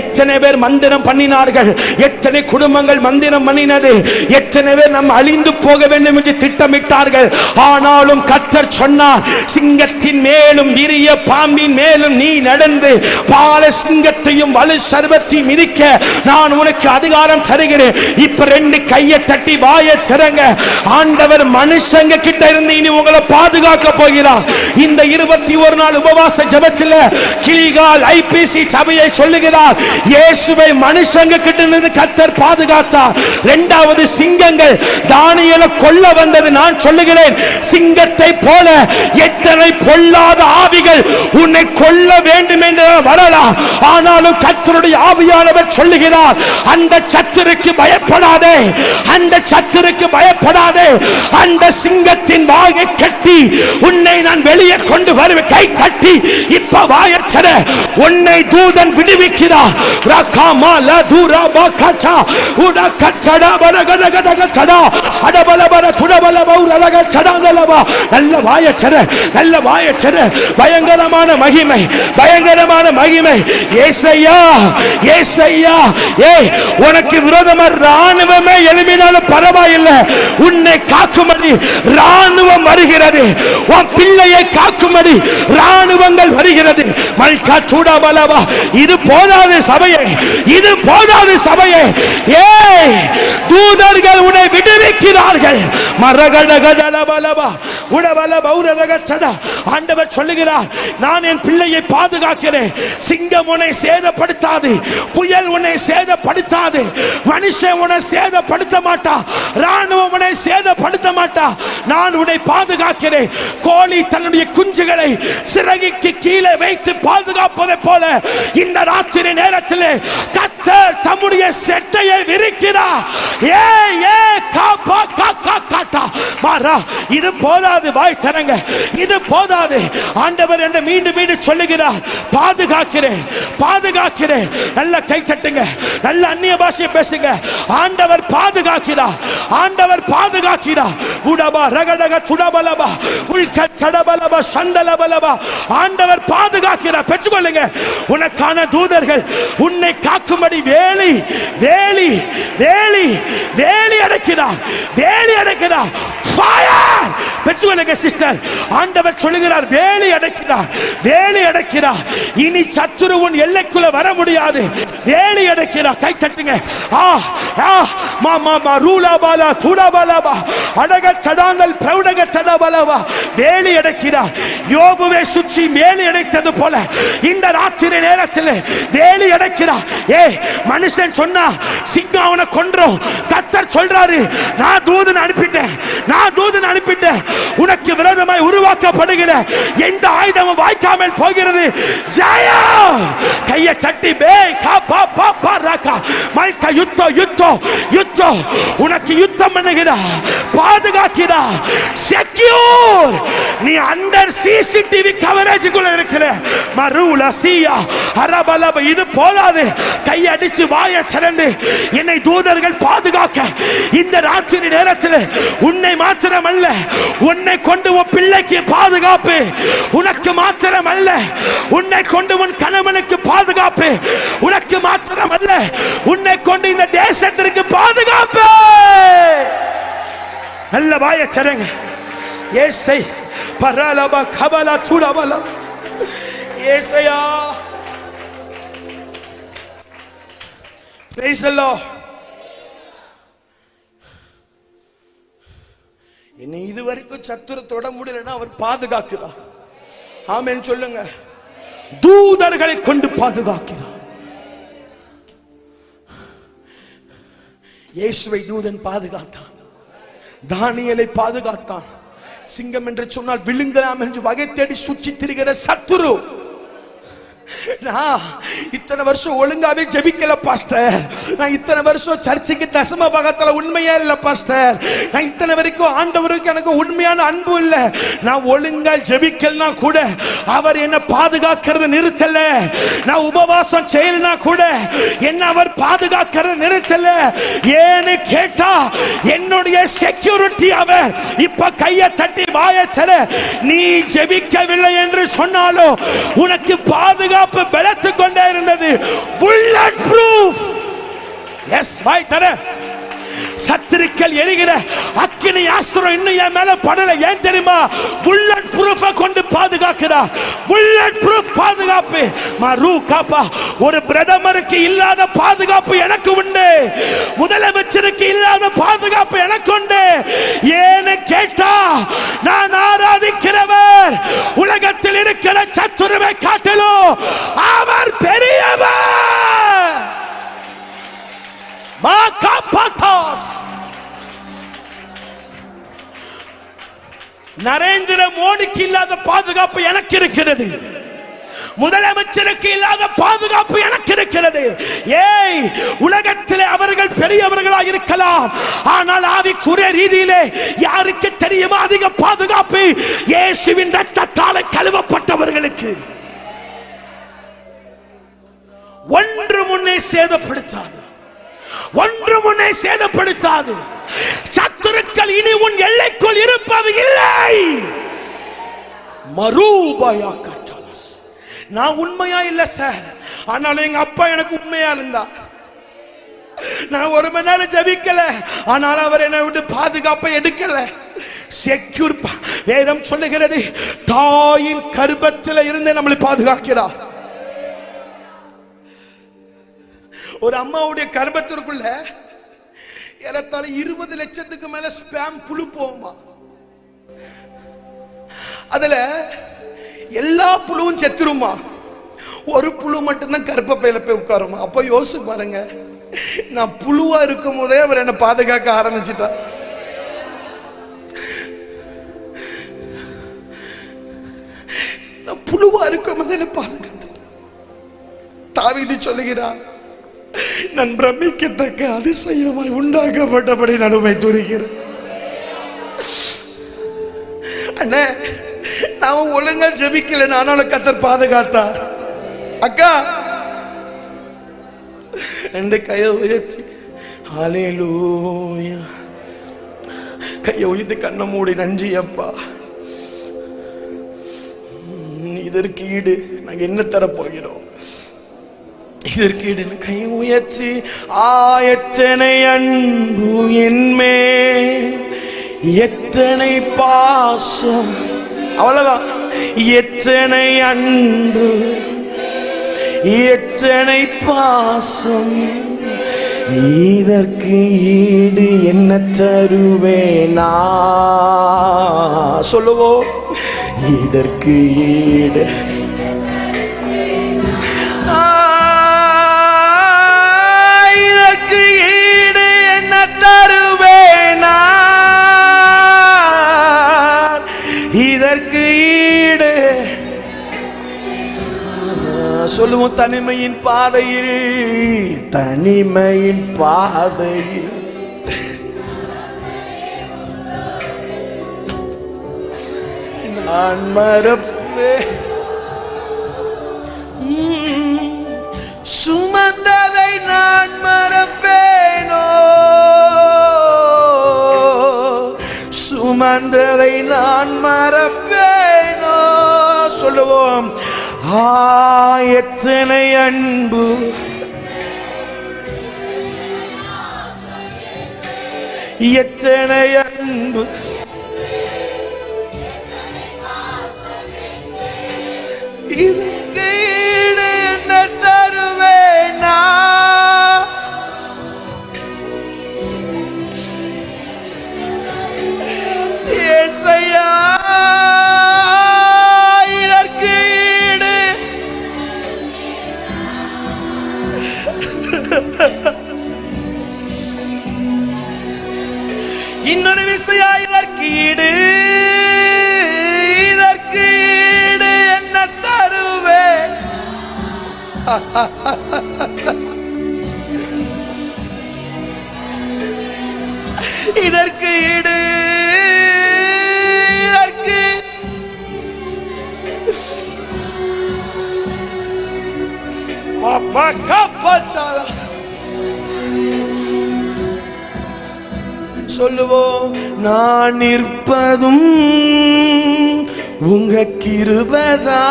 எத்தனை பேர் மந்திரம் பண்ணினார்கள், எத்தனை குடும்பங்கள் மந்திரம் பண்ணினது, எத்தனை பேர் நம்ம அழிந்து போக வேண்டும் என்று திட்டமிட்டார்கள். ஆனாலும் கர்த்தர் சொன்னார், சிங்கத்தின் மேலும் விரிய பாம்பின் மேலும் நீ நடந்து பால சிங்கத்தையும் வலு சர்வத்தையும் மிதிக்க நான் உனக்கு அதிகாரம் தருகிறேன். இப்ப ரெண்டு கையை தட்டி வாயை திறங்க. ஆண்டவர் மனுஷங்க கிட்ட இருந்து இனி உங்களை பாதுகாக்க போகிறார். இந்த 21 நாள் உபவாச ஜெபத்தில் கில்கால் ஐபிசி சபையை சொல்லுகிறார், இயேசுவை மனுஷங்க கிட்ட இருந்து கர்த்தர் பாதுகாத்தார். இரண்டாவது, சிங்கங்கள் தானியேலை கொல்ல வந்தது. நான் சொல்லுகிறேன், சிங்கத்தை போல எத்தனை பொல்லாத ஆவிகள் உன்னை கொல்ல வேண்டும் என்று வரலாம். ஆனாலும் கர்த்தருடைய ஆவியானவர் சொல்லுகிறார், அந்த சத்துருக்கு பயப்படாதே, அந்த சத்துருக்கு பயப்படாதே. அந்த சிங்கத்தின் வாயை கட்டி உன்னை நான் வெளியே கொண்டு வருவேன். கை தட்டி இப்ப வாயச்சர உன்னை தூதன் விடுவிக்கிறார். ரகமால தூரபா கச்சா உட கச்சடா வரகடகடக சடா அடபலபர துடபல பௌரக சடாதலபா. நல்ல வாயச்சர, நல்ல வாயச்சர. பயங்கரமான மகிமை, பயங்கரமான மகிமை. ஏசையா, ஏசையா, ஏய், உனக்கு விரோதமா ராணுவமே எழுப்பினாலும் பரவாயில்லை, உன்னை காக்கும்படி ராணுவம் வருகிறது. உன் பிள்ளையை காக்கும்படி ராணுவங்கள் வருகிறது. மல்கா சூடாபலவா. இது போதாது சபையை, இது போதாது சபையை. ஏய், தூதர்கள் உன்னை விடுவிக்கிறார்கள். மரகடகடலபலவா உடபல பௌரக சடா. ஆண்டவர் சொல்லுகிறார், நான் என் பிள்ளையை பாதுகாக்கிறேன். சிங்கம் உன்னை சேதப்படுத்தாது, புயல் உன்னை சேதப்படுத்தாது, மனுஷன் உன்னை சேதப்படுத்த மாட்டா, ராணுவம் உன்னை சேதப்படுத்த மாட்டா. நான் உன்னை பாதுகாக்கிறேன். கோழி தன்னுடைய குஞ்சுகளை சிறகுக்கு கீழே வைத்து பாதுகாப்பதை போல இந்த ராத்திரி நேரத்தில் கர்த்தர் தம்முடைய செட்டையை விரிக்கிறார். இது போதாது, வாய் தரங்க, இது போதாது. ஆண்டவர் என்று மீண்டும் மீண்டும் சொல்லுகிறார், பாதுகாக்கிறேன், பாதுகாக்கிறேன். நல்ல கை தட்டுங்க, நல்ல அந்நிய பாஷை பேசுங்க. ஆண்டவர் பாதுகாக்கிறார், ஆண்டவர் பாதுகாக்கிறார். உடபா ரகடக சுடபலபா உள்க சடபலபா சண்டலபலபா. ஆண்டவர் பாதுகாக்கிறார். பெற்றுக்கொள்ளுங்க. உனக்கான தூதர்கள் உன்னை காக்கும்படி வேலி வேலி வேலி வேலி அடைக்கிறார், வேலி அடைக்கிறார். Fire பெற்றுக்கொள்ளுங்க sister. ஆண்டவர் சொல்லுகிறார், வேலி அடைக்கிறார், வேலி அடைக்கிறார். இனி சத்துரு உன் எல்லைக்குள்ள வர முடியாது. வேலி அடைக்கிறார். கை தட்டுங்க. ஆ ஆ மா மா மா ரூலாபாலா தூடாபாலாபா அடக சடாங்கல் பிரௌடக சடாபாலாபா. வேலி அடைக்கிறார். யோபுவை சுற்றி வேலி அடைத்தது போல இந்த ராத்திரி நேரத்தில் வேலி அடைக்கிறார். ஏய், மனுஷன் சொன்னா சிங்கம் அவனை கொன்றும். கர்த்தர் சொல்றாரு, நான் தூதன் அனுப்பிட்டேன், நான் தூதன் அனுப்பிட்டேன். உனக்கு விரோதமாய் உருவாக்கப்படுகிற எந்த ஆயுதமும் வாய்க்காமல் போகிறது. ஜெயம். கையை சட்டி பே கா பா பா பா ராகா மைக்க யுத்தோ யுத்தோ யுத்தோ. உனக்கு யுத்தம் பண்ணுகிறார், பாதுகாக்கிறார். செக்யூர். நீ அண்டர் சிசிடிவி கவரேஜுக்குள்ள இருக்கிற மருளா சியா அரபலப. இது போதாது. கையை அடிச்சு வாயை திறந்து என்னை தூதர்கள் பாதுகாக்க இந்த ராத்திரி நேரத்தில் உன்னை மாத்திரம் அல்ல, உன்னை கொண்டு உன் பிள்ளைக்கு பாதுகாப்பு. உனக்கு மாத்திரம் அல்ல, உன்னை கொண்டு உன் கணவனுக்கு பாதுகாப்பு. உனக்கு மாத்திரம் அல்ல, உன்னை கொண்டு இந்த தேசத்திற்கு பாதுகாப்பு. நல்ல வாயை திறங்க. ஏசை பரலப கபல துடபல. ஏசையா. Praise the Lord. என்னை இதுவரைக்கும் சத்துரு தொட முடியலன்னா அவர் பாதுகாக்கிறார். ஆமென் சொல்லுங்க. தூதர்களை கொண்டு பாதுகாக்கிறார். இயேசுவை தூதன் பாதுகாத்தான், தானியேலை பாதுகாத்தான். சிங்கம் என்று சொன்னால் விழுங்கலாம் என்று வகை தேடி சுற்றி திரிகிற சத்துரு நான் இத்தனை வருஷம் ஒழுங்காவே ஜெபிக்கல பாஸ்டர், நான் இத்தனை வருஷம் சர்ச்சுக்கு தசம பாகத்துல உண்மையா இல்ல பாஸ்டர், நான் இத்தனை வரைக்கும் ஆண்டவருக்கு எனக்கு உண்மையான அன்பு இல்ல, நான் ஒழுங்கா ஜெபிக்கலனா கூட அவர் என்ன பாதுகாக்கிறது நிறுத்தல, நான் உபவாசம் செய்யலனா கூட என்ன அவர் பாதுகாக்கிறது நிறுத்தல. ஏன்னு கேட்டா என்னுடைய செக்யூரிட்டி அவர். இப்ப கையை தட்டி வாயை தர, நீ ஜெபிக்கவில்லை என்று சொன்னாலும் உனக்கு பாதுகாப்பு பலத்து கொண்டே இருந்தது. Bullet proof. எஸ், வாய் தர. சத்துருக்கள் எரிகிற அக்கினி அஸ்திரம் இன்னும் என் மேல படல. ஏன் தெரியுமா? புல்லட் ப்ரூஃபை கொண்டு பாதுகாக்கிறார். புல்லட் ப்ரூஃப் பாதுகாப்பு. மரு காப்பா. ஒரு பிரதமருக்கு இல்லாத பாதுகாப்பு எனக்கு உண்டு, முதலமைச்சருக்கு இல்லாத பாதுகாப்பு எனக்கு உண்டு. ஏன்னு கேட்டா நான் ஆராதிக்கிறவர் உலகத்தில் இருக்கிற சத்துருவை காட்டிலும் அவர் பெரியவர். நரேந்திர மோடிக்கு இல்லாத பாதுகாப்பு எனக்கு இருக்கிறது, முதலமைச்சருக்கு இல்லாத பாதுகாப்பு எனக்கு இருக்கிறது. ஏய், உலகத்திலே அவர்கள் பெரியவர்களாக இருக்கலாம், ஆனால் ஆவிக்குரிய ரீதியிலே யாருக்கு தெரியுமா அதிக பாதுகாப்பு? இயேசுவின் இரத்தத்தால் கழுவப்பட்டவர்களுக்கு. ஒன்று முன்னே சேதப்படுத்தாது, ஒன்று முன்னே சேதப்படுத்தாது. சத்துருக்கள் இனி உன் எல்லைக்குள் இருப்பது இல்லை. மரூபாயா கட்டாலஸ். நான் உண்மையா இல்ல சார், ஆனாலும் எங்க அப்பா எனக்கு உண்மையா இருந்தா. நான் ஒரு மணி நேரம் ஜெபிக்கல, ஆனாலும் அவர் என்னை விட்டு பாதுகாப்பை எடுக்கல. செக்யூர். வேதம் சொல்லுகிறது, தாயின் கர்ப்பத்தில் இருந்து நம்மளை பாதுகாக்கிறார். ஒரு அம்மாவுடைய கர்ப்பத்திற்குள்ள ஏறத்தாழ 20 லட்சத்துக்கு மேல ஸ்பேம் புழு போகுமா. அதுல எல்லா புழுவும் செத்துருமா, ஒரு புழு மட்டும்தான் கர்ப்பப்பையில போய் உட்காருமா. அப்ப யோசிச்சு பாருங்க, நான் புழுவா இருக்கும் போதே அவர் என்ன பாதுகாக்க ஆரம்பிச்சிட்டார். நான் புழுவா இருக்கும் போதே என்ன பாதுகாத்து. தாவீது சொல்லுகிறார், நான் பிரமிக்கத்தக்க அதிசயமாய் உண்டாக்கப்பட்டபடி நான் உம்மை துதிக்கிறேன். அண்ணே, நான் ஒழுங்கா ஜெபிக்கல, ஆனாலும் கர்த்தர் பாதுகாத்தார். அக்கா, ரெண்டு கையை உயர்த்தி ஹல்லேலூயா, கையை உயர்த்தி கண்ணை மூடி நன்றி அப்பா, இதற்கு ஈடு நாங்க என்ன தர போகிறோம்? இதற்கு ஈடு கை உயர்த்தி, எத்தனை அன்பு என்மே, எத்தனை பாசம். அவ்வளவுதான். எத்தனை அன்பு, எத்தனை பாசம், இதற்கு ஈடு என்ன தருவேனா? சொல்லுவோம், இதற்கு ஈடு தருவேனா? இதற்கு ஈடு சொல்லுவோம். தனிமையின் பாதையில், தனிமையின் பாதையில் நான் மறப்பேன், சுமந்ததை நான் மறப்பேனோ, சுமந்ததை நான் மறப்பேனோ. சொல்லுவோம், எத்தனை அன்பு, எத்தனை அன்பு, இதற்கு ஈடு என்ன தருவேனா? ஏசையா, இதற்கு ஈடு இன்னொரு விஷயம், இதற்கு ஈடு, இதற்கு ஈடு என்ன தருவேன்? இதற்கு ஈடு பாப்பா காப்பாற்றாளா சொல்லுவோம். நான் நிற்பதும் உங்க கிருபைதா,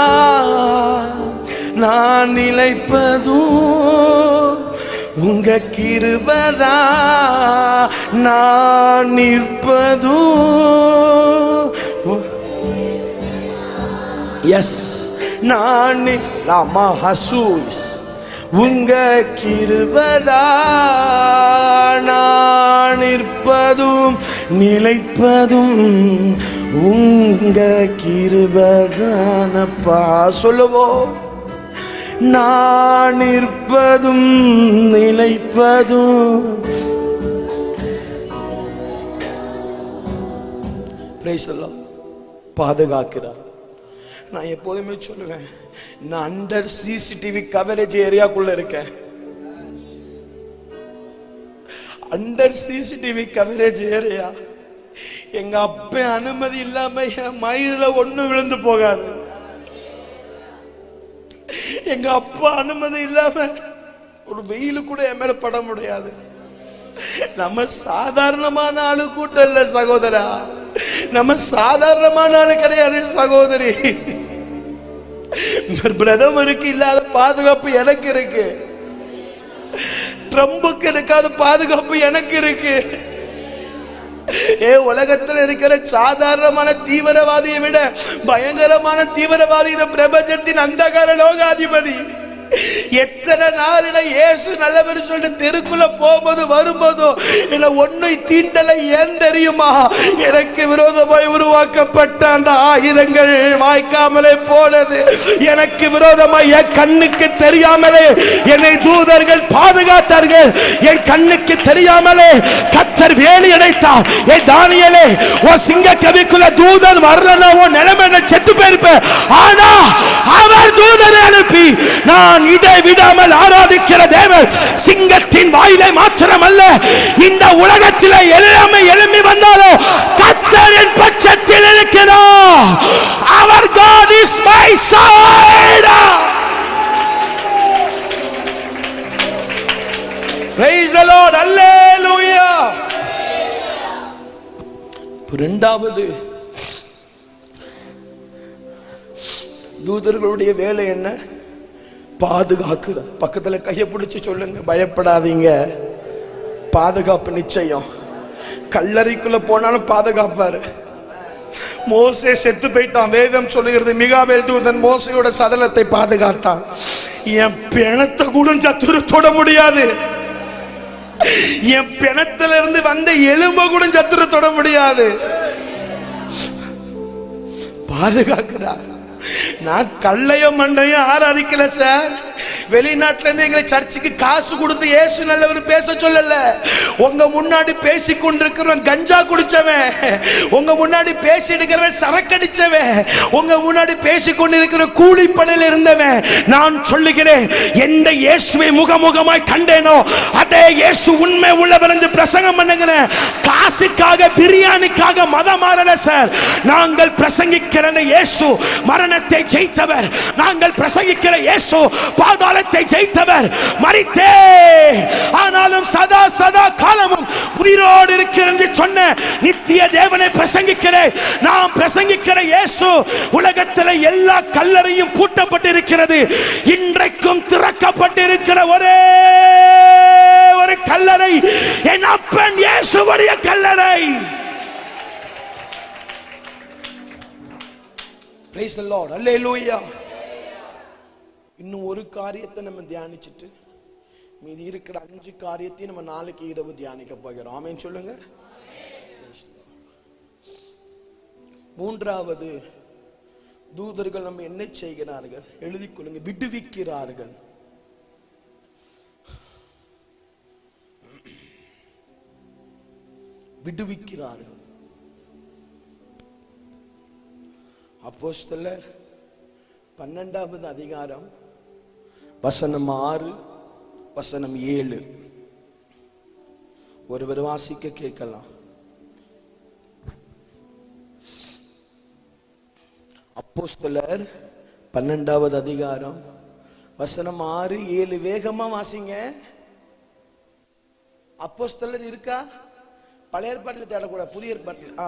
நான் நிலைப்பதும் உங்க கிருபைதா, நான் நிற்பதும் எஸ் நான் உங்க கிருபைதா, நான் நிற்பதும் நிலைப்பதும் உங்க கிருபைதானப்பா. சொல்லுவோம். நான் நிற்பதும் நிலைப்பதும். Price the Lord. பாதுகாக்கிறார். நான் எப்போதுமே சொல்லுவேன், நான் அண்டர் சிசிடிவி கவரேஜ் ஏரியாக்குள்ள இருக்கேன். Under CCTV coverage area. எங்க அப்ப அனுமதி இல்லாம என் மயிரில ஒண்ணு விழுந்து போகாது. எங்க அப்பா அனுமதி இல்லாம ஒரு வெயிலு கூட என் மேல பட முடியாது. நம்ம சாதாரணமான ஆளு கூட்டம் இல்ல சகோதரா, நம்ம சாதாரணமான ஆளு கிடையாது சகோதரி. பிரதமருக்கு இல்லாத பாதுகாப்பு எனக்கு இருக்கு, ட்ரம்புக்கு இருக்காத பாதுகாப்பு எனக்கு இருக்கு. உலகத்தில் இருக்கிற சாதாரணமான தீவிரவாதியை விட பயங்கரமான தீவிரவாதி இந்த பிரபஞ்சத்தின் அந்தகார லோகாதிபதி. எத்தனை நாள் இயேசு நல்லவர் சொல்லிட்டு தெருக்குள்ள போகும்போது வரும்போதோ என்ன ஒன்னை தீண்டலை ஏன் தெரியுமா? எனக்கு விரோதமாய் உருவாக்கப்பட்ட அந்த ஆயுதங்கள் வாய்க்காமலே போனது. எனக்கு விரோதமாய் என் கண்ணுக்கு தெரியாமலே என்னை தூதர்கள் பாதுகாத்தார்கள். என் கண்ணுக்கு தெரியாமலே கர்த்தர் வேலி அடைத்தார். ஏ தானியேலே, ஓ சிங்க கவிக்குள்ள தூதன் வரலன்னா உன் நிலைமை செத்து போயிருப்ப. ஆனா அவர் தூதரை அனுப்பி நான் இதை விடாமல் ஆராதிக்கிற தேவன் சிங்கத்தின் வாயிலை மாத்திரமல்ல, இந்த உலகத்தில் எல்லாமே எழும்பி வந்தாலும் கர்த்தரின் பட்சத்தில் இருக்கிறார். Our God is my side. Praise the Lord. Hallelujah. இரண்டாவது தூதர்களுடைய வேலை என்ன? பாதுகாக்கிற. பக்கத்துல கையை பிடிச்சு சொல்லுங்க, பயப்படாதீங்க, பாதுகாப்பு நிச்சயம். கல்லறைக்குள்ள போனாலும் பாதுகாப்பாரு. மோசே செத்து போயிட்டான். வேதம் சொல்லுகிறது, மிகாவேல் தூதன் மோசையோட சடலத்தை பாதுகாத்தான். என் பிணத்தை கூட சத்துரு தொட முடியாது. என் பிணத்துல இருந்து வந்த எலும்ப கூட சத்துரு தொட முடியாது. பாதுகாக்கிறார். நான் கல்லையும் மண்டையும் ஆராதிக்கல சார். வெளிநாட்டுல இருந்து எங்களை சர்ச்சுக்கு காசு கொடுத்து இயேசு நல்லவர் பேச சொல்லல. உங்க முன்னாடி பேசி கொண்டிருக்கிறவன் கஞ்சா குடிச்சவன், உங்க முன்னாடி பேசி இருக்கிறவன் சரக்கடிச்சவன், உங்க முன்னாடி பேசி கொண்டிருக்கிற கூலிப்படையில் இருந்தவன். நான் சொல்லுகிறேன், எந்த இயேசுவை முகமுகமாய் கண்டேனோ அதே இயேசு உண்மை உள்ளவர் என்று பிரசங்கம் பண்ணுகிறேன். காசுக்காக பிரியாணிக்காக மதம் மாறல சார். நாங்கள் பிரசங்கிக்கிற இயேசு மரணத்தை ஜெயித்தவர். நாங்கள் பிரசங்கிக்கிற இயேசு பாதாளத்தை ஜெயித்தவர். மரித்தே ஆனாலும் சதா சதா காலமும் உயிரோடு இருக்கிற என்று சொன்ன நித்திய தேவனை பிரசங்கிக்கிறேன். நாம் பிரசங்கிக்கிற இயேசு உலகத்தில் எல்லா கல்லறையும் பூட்டப்பட்டிருக்கிறது. இன்றைக்கும் திறக்கப்பட்டிருக்கிற ஒரே ஒரு கல்லறை என் அப்பன் இயேசுவுடைய கல்லறை. Praise the Lord. Hallelujah. இன்னும் ஒரு காரியத்தை நம்ம தியானிச்சிட்டு மீதி இருக்கிற 5 காரியத்தையும் நம்ம நாளைக்கு இரவு தியானிக்க போகிறோம். ஆமென் சொல்லுங்க. மூன்றாவது தூதர்கள் நம்ம என்ன செய்கிறார்கள்? எழுதிக் கொள்ளுங்க. விடுவிக்கிறார்கள். விடுவிக்கிறார்கள். அப்போஸ்தலர் 12வது அதிகாரம் வசனம் 6 வசனம் 7 ஒருவர் வாசிக்க கேட்கலாம். அப்போஸ்தலர் 12வது அதிகாரம் வசனம் 6 7 வேகமா வாசிங்க. அப்போஸ்தலர் இருக்கா? பழைய ஏற்பாட்டில் தேடக்கூடாது, புதிய ஏற்பாட்டில்.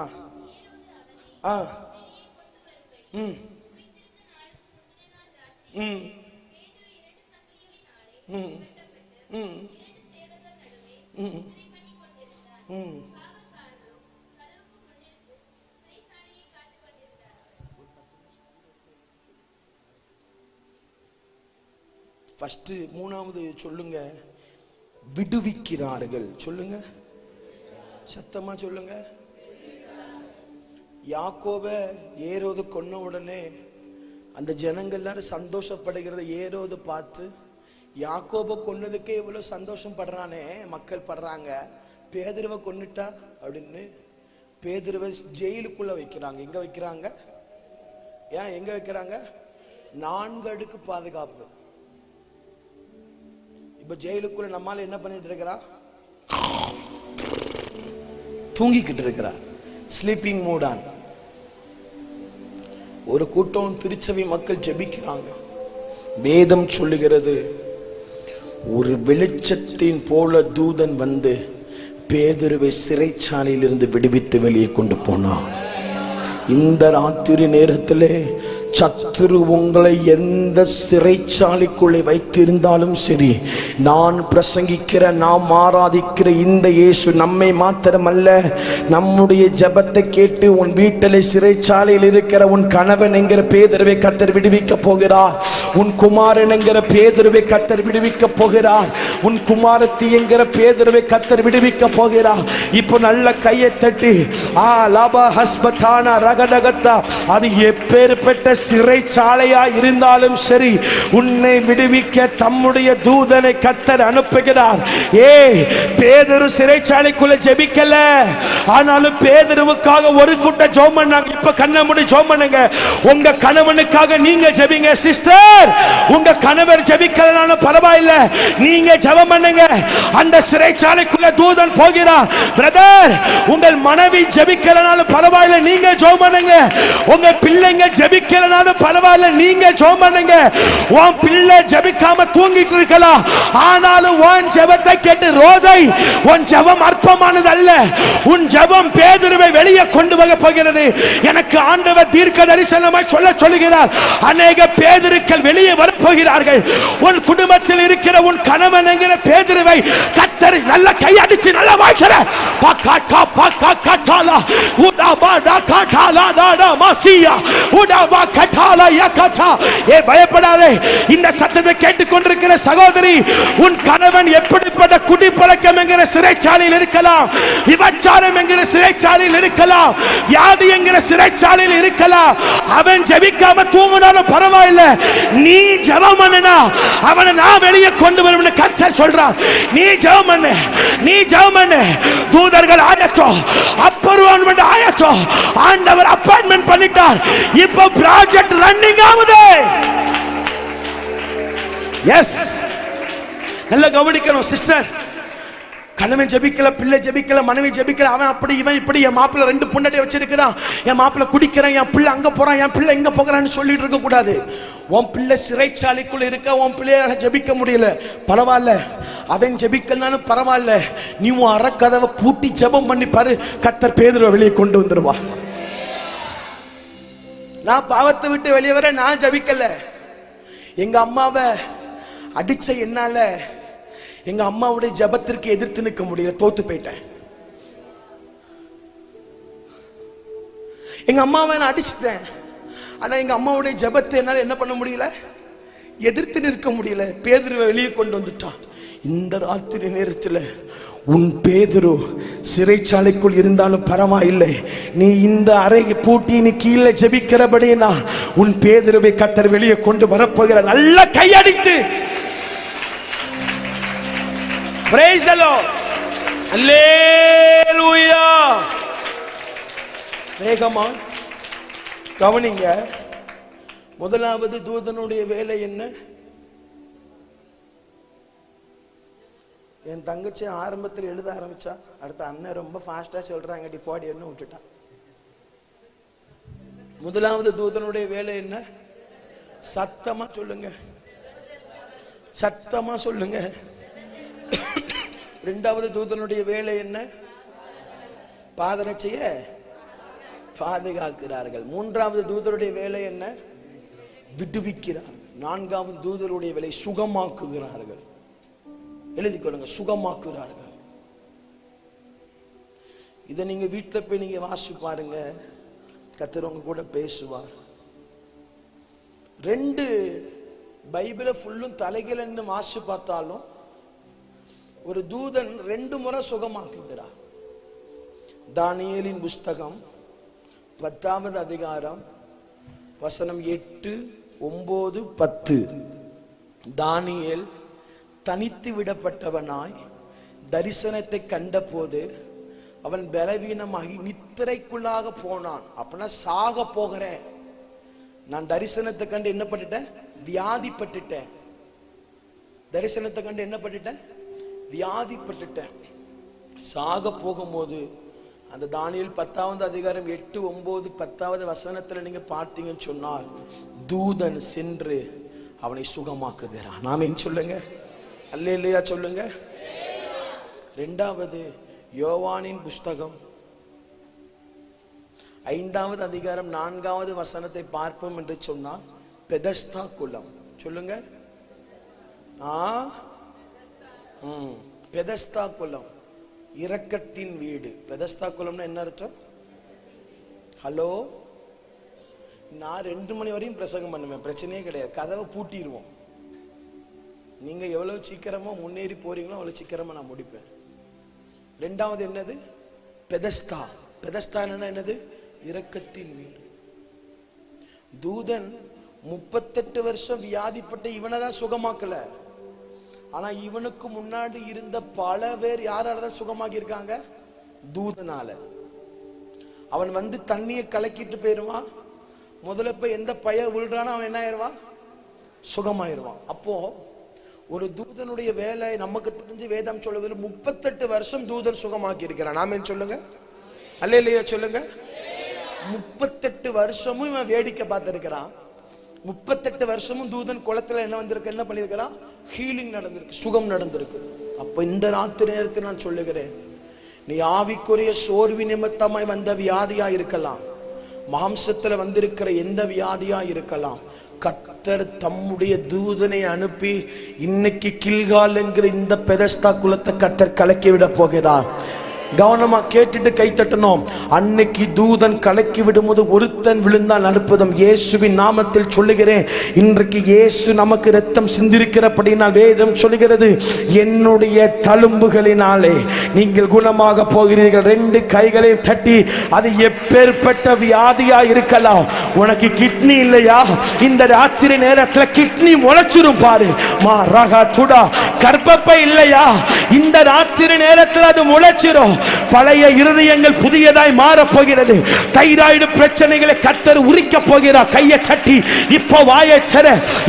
ஃபர்ஸ்ட் 3வது சொல்லுங்க, விடுவிக்கிறார்கள். சொல்லுங்க, சத்தமா சொல்லுங்க. யாக்கோப ஏரோது கொன்ன உடனே அந்த ஜனங்கள் எல்லாரும் சந்தோஷப்படுகிறத ஏரோது பார்த்து, யாக்கோப கொன்னதுக்கே இவ்வளவு சந்தோஷம் படுறானே மக்கள் படுறாங்க, பேதுருவை கொன்னுட்டா அப்படின்னு பேதுருவை ஜெயிலுக்குள்ள வைக்கிறாங்க. எங்க வைக்கிறாங்க? ஏன் எங்க வைக்கிறாங்க? 4 அடுக்கு பாதுகாப்பு. இப்ப ஜெயிலுக்குள்ள நம்மால என்ன பண்ணிட்டு இருக்கிறா? தூங்கிக்கிட்டு இருக்கிறா, ஸ்லீப்பிங் மூடான். ஒரு கூட்டம் திருச்சபை மக்கள் ஜெபிக்கிறாங்க. வேதம் சொல்லுகிறது, ஒரு வெளிச்சத்தின் போல தூதன் வந்து பேதுருவை சிறைச்சாலையில் இருந்து விடுவித்து வெளியே கொண்டு போனான். இந்த ராத்திரி நேரத்திலே சத்துரு உங்களை எந்த சிறைச்சாலைக்குள்ளே வைத்திருந்தாலும் சரி, நான் பிரசங்கிக்கிற, நாம் ஆராதிக்கிற இந்த இயேசு நம்மை மாத்திரமல்ல, நம்முடைய ஜெபத்தை கேட்டு உன் வீட்டிலே சிறைச்சாலையில் இருக்கிற உன் கணவன் என்கிற பேதுருவை கர்த்தர் விடுவிக்க போகிறார். உன் குமாரன் என்கிற பேதுருவை கர்த்தர் விடுவிக்க போகிறார். உன் குமாரத்தி என்கிற பேதுருவை கர்த்தர் விடுவிக்க போகிறார். இப்போ நல்ல கையை தட்டி லாபா ஹஸ்பதானா ரகடகத்தா, அது எப்பேற்பட்ட சிறைச்சாலையா இருந்தாலும் சரி, உன்னை விடுவிக்க தம்முடைய தூதனை கர்த்தர் அனுப்புகிறார். பேதுரு சிறைச்சாலைக்குள்ள ஜெபிக்கல, ஆனாலும் பேதுருவுக்காக ஒரு கூட்டம் ஜெபம் பண்ணாங்க. இப்ப கண்ணை மூடி ஜெபம் பண்ணுங்க. உங்க கணவனுக்காக நீங்க ஜெபிங்க. சிஸ்டர், உங்க கணவர் ஜெபிக்கலனாலும் பரவாயில்லை, நீங்க ஜெபம் பண்ணுங்க. அந்த சிறைச்சாலைக்குள்ள தூதன் போகிறார். பிரதர், உங்கள் மனைவி ஜெபிக்கலனாலும் பரவாயில்லை, நீங்க ஜெபம் பண்ணுங்க. உங்க பிள்ளைங்க ஜெபிக்கலனாலும் பரவாயில்லை, நீங்க ஜெபம் பண்ணுங்க. உன் பிள்ளை ஜெபிக்காம தூங்கிட்டு இருக்கலாம், ஆனாலும் உன் ஜெபத்தை கேட்டு ரோதை, உன் ஜெபம் அற்பமானது அல்ல. உன் ஜெபம் பேதுருவை வெளியே கொண்டு வர போகிறது. எனக்கு ஆண்டவர் தீர்க்க தரிசனமாய் சொல்லுகிறார், அநேக பேதுருக்கள் வெளியே வரப்போகிறார்கள். உன் குடும்பத்தில் இருக்கிற உன் கணவன் என்கிற பேதுருவை கர்த்தர் நல்ல கையடிச்சு நல்ல வாய்க்கிற பாக்கா பாக்கா கட்டாலா உடாபா டா கட்டாலா டா மாசியா உடாபா கட்டாலா யகட்டா. பயப்படாதே. இந்த சத்தத்தை கேட்டுக்கொண்டிருக்கிற சகோதரி, உன் கணவன் எப்படிப்பட்ட குடிப்பழக்கம் என்கிற சிறைச்சாலையில் இருக்கலாம், விபச்சாரம் என்கிற சிறைச்சாலையில் இருக்கலாம், வியாதி என்கிற சிறைச்சாலையில் இருக்கலாம். அவன் ஜெபிக்காம தூங்கினாலும் பரவாயில்லை, நீ ஜெபம் பண்ணுனா அவனை நான் வெளியே கொண்டு வருவேன்னு கர்த்தர் சொல்றார். நீ ஜெபம் பண்ணு, நீ ஜெபம் பண்ணு. தூதர்கள் ஆயத்தம், அப்பாயின்மென்ட் ஆயத்தம். ஆண்டவர் அப்பாயின்மென்ட் பண்ணிட்டார். இப்போ ப்ராஜெக்ட் ரன்னிங் ஆகுது. எஸ், நல்ல கவனிக்கணும் சிஸ்டர். கணவன் ஜெபிக்கல, பிள்ளை ஜெபிக்கல, மனைவி ஜெபிக்கல, அவன் அப்படி இவன் இப்படி, என் மாப்பிள்ள 2 பொண்டாட்டி வச்சிருக்கிறான், என் மாப்பிள்ள குடிக்கிறான், என் பிள்ளை அங்க போறான், என் பிள்ளை எங்க போகிறான்னு சொல்லிட்டு இருக்க கூடாது. உன் பிள்ளை சிறைச்சாலைக்குள்ள இருக்க, உன் பிள்ளையால ஜெபிக்க முடியல, பரவாயில்ல. அவன் ஜெபிக்கலனாலும் பரவாயில்ல, நீ உன் அறக்கதவை பூட்டி ஜெபம் பண்ணி பாரு, கர்த்தர் பேதுருவை வெளியே கொண்டு வந்துருவா. நான் பாவத்தை விட்டு வெளியே வர நான் ஜெபிக்கல. எங்க அம்மாவை அடிச்ச என்னால எங்க அம்மாவுடைய ஜெபத்திற்கு எதிர்த்து நிற்க முடியல, தோத்து போயிட்டேன். எங்க அம்மாவை நான் அடிச்சிட்டேன், ஆனா எங்க அம்மாவுடைய ஜெபத்தை என்னால என்ன பண்ண முடியல, எதிர்த்து நிற்க முடியல. பேதுருவை வெளியே கொண்டு வந்துட்டான். இந்த ராத்திரி நேரத்தில் உன் பேதுரு சிறைச்சாலைக்குள் இருந்தாலும் பரவாயில்லை, நீ இந்த அறையை பூட்டி நீ கீழே ஜெபிக்கிறபடினா உன் பேதுருவை கர்த்தர் வெளியே கொண்டு வரப்போகிற. நல்ல கையடித்து praise the Lord, hallelujah. வேகமா கவனிங்க. முதலாவது தூதனுடைய வேலை என்ன? என் தங்கச்சி ஆரம்பத்தில் எழுத ஆரம்பிச்சா, அடுத்த அண்ணன் ரொம்ப ஃபாஸ்டா சொல்றாங்க டிபாடி என்ன விட்டுட்டா. முதலாவது தூதனுடைய வேலை என்ன? சத்தமா சொல்லுங்க, சத்தமா சொல்லுங்க. இரண்டாவது தூதனுடைய வேலை என்ன? பாதரட்சைய பாதுகாக்கிறார்கள். மூன்றாவது தூதருடைய வேலை என்ன? விடுவிக்கிறார். நான்காவது தூதருடைய வேலை சுகமாக்குகிறார்கள். எழுதி கொள்ளுங்க, சுகமாக்குகிறார்கள். இதை நீங்க வீட்டுல போய் நீங்க வாசி பாருங்க, கர்த்தர் உங்க கூட பேசுவார். 2 பைபிளை ஃபுல்லும் தலைகீழன்னு வாசி பார்த்தாலும் ஒரு தூதன் 2 முறை சுகமாக்குகிறார். தானியேலின் புஸ்தகம் 10வது அதிகாரம் வசனம் 8, 9, 10. தானியேல் தனித்து விடப்பட்டவனாய் தரிசனத்தை கண்ட போது அவன் பலவீனமாகி நித்திரைக்குள்ளாக போனான். அப்படின்னா சாக போகிறேன், நான் தரிசனத்தை கண்டு என்ன பண்ணிட்டேன்? வியாதிப்பட்டுட்டேன். தரிசனத்தை கண்டு என்ன பண்ணிட்டேன்? வியாதிப்பட்டுட்டேன். சாக போகும்போது அந்த தானியேல் 10வது அதிகாரம் 8, 9, 10வது வசனத்துல நீங்க பார்த்தீங்கன்னு சொன்னால் தூதன் சென்று அவனை சுகமாக்குகிறான். ஆமென் சொல்லுங்க, அல்லேலூயா சொல்லுங்க. இரண்டாவது யோவானின் புஸ்தகம் 5வது அதிகாரம் 4வது வசனத்தை பார்ப்போம் என்று சொன்னால் பெதஸ்தா குலம். சொல்லுங்க. பெதஸ்தா குலம், இரக்கத்தின் வீடு. பெதஸ்தா குலம்னா என்ன அர்த்தம்? ஹலோ, நான் 2 மணி வரையும் பிரசங்கம் பண்ணுவேன், பிரச்சனையே கிடையாது. கதவை பூட்டிடுவோம். நீங்க எவ்வளவு சீக்கிரமா முன்னேறி போறீங்களோ அவ்வளவு சீக்கிரமா நான் முடிப்பேன். ரெண்டாவது என்னது? பெதஸ்தா. பெதஸ்தா என்னது? இரக்கத்தின் வீடு. தூதன் 38 வருஷம் வியாதிப்பட்ட இவனை தான் சுகமாக்கல, ஆனா இவனுக்கு முன்னாடி இருந்த பல பேர் யாரால தான் சுகமாக்கி இருக்காங்க? தூதனால. அவன் வந்து தண்ணியை கலக்கிட்டு போயிருவான். முதல்ல போய் எந்த பய விழுறானோ அவன் என்ன ஆயிருவான்? சுகமாயிருவான். அப்போ ஒரு தூதனுடைய வேலை நமக்கு தெரிஞ்சு வேதம் சொல்லுவது 38 வருஷம் தூதன் சுகமாக்கி இருக்கிறான். ஆமென் சொல்லுங்க, அல்லேலூயா சொல்லுங்க. 38 வருஷமும் இவன் வேடிக்கை பார்த்திருக்கிறான். 38 வருஷமும் தூதன் குளத்துல என்ன வந்திருக்கு? என்ன பண்ணிருக்கிறான்? ஹீலிங் நடந்திருக்கு, சுகம் நடந்திருக்கு. அப்ப இந்த ராத்திரி நேரத்தில் நான் சொல்லுகிறேன், நீ ஆவிக்குரிய சோர்வி நிமித்தமாய் வந்த வியாதியா இருக்கலாம், மாம்சத்துல வந்திருக்கிற எந்த வியாதியா இருக்கலாம், கர்த்தர் தம்முடைய தூதனை அனுப்பி இன்னைக்கு கில்கால் என்கிற இந்த பெதஸ்தா குலத்தை கர்த்தர் கலக்கி விட போகிறார். கவனமா கேட்டுட்டு கை தட்டணும். அன்னைக்கு தூதன் கலக்கி விடும்போது ஒருத்தன் விழுந்தான், அற்புதம். இயேசுவின் நாமத்தில் சொல்லுகிறேன், இன்றைக்கு இயேசு நமக்கு இரத்தம் சிந்திருக்கிறபடினால் வேதம் சொல்லுகிறது, என்னுடைய தழும்புகளினாலே நீங்கள் குணமாக போகிறீர்கள். 2 கைகளையும் தட்டி, அது எப்பேற்பட்ட வியாதியா இருக்கலாம். உனக்கு கிட்னி இல்லையா? இந்த ராத்திரி நேரத்தில் கிட்னி முளைச்சிரும் பாரு. மா ரகா துடா. கர்ப்பப்பை இல்லையா? இந்த ராத்திரி நேரத்தில் அது முளைச்சிரும். பழைய இருதயங்கள் புதியதாய் மாற போகிறது. தைராய்டு பிரச்சனைகளை கர்த்தர் உரிக்க போகிறார். கையை சட்டி இப்போ வாயை சர.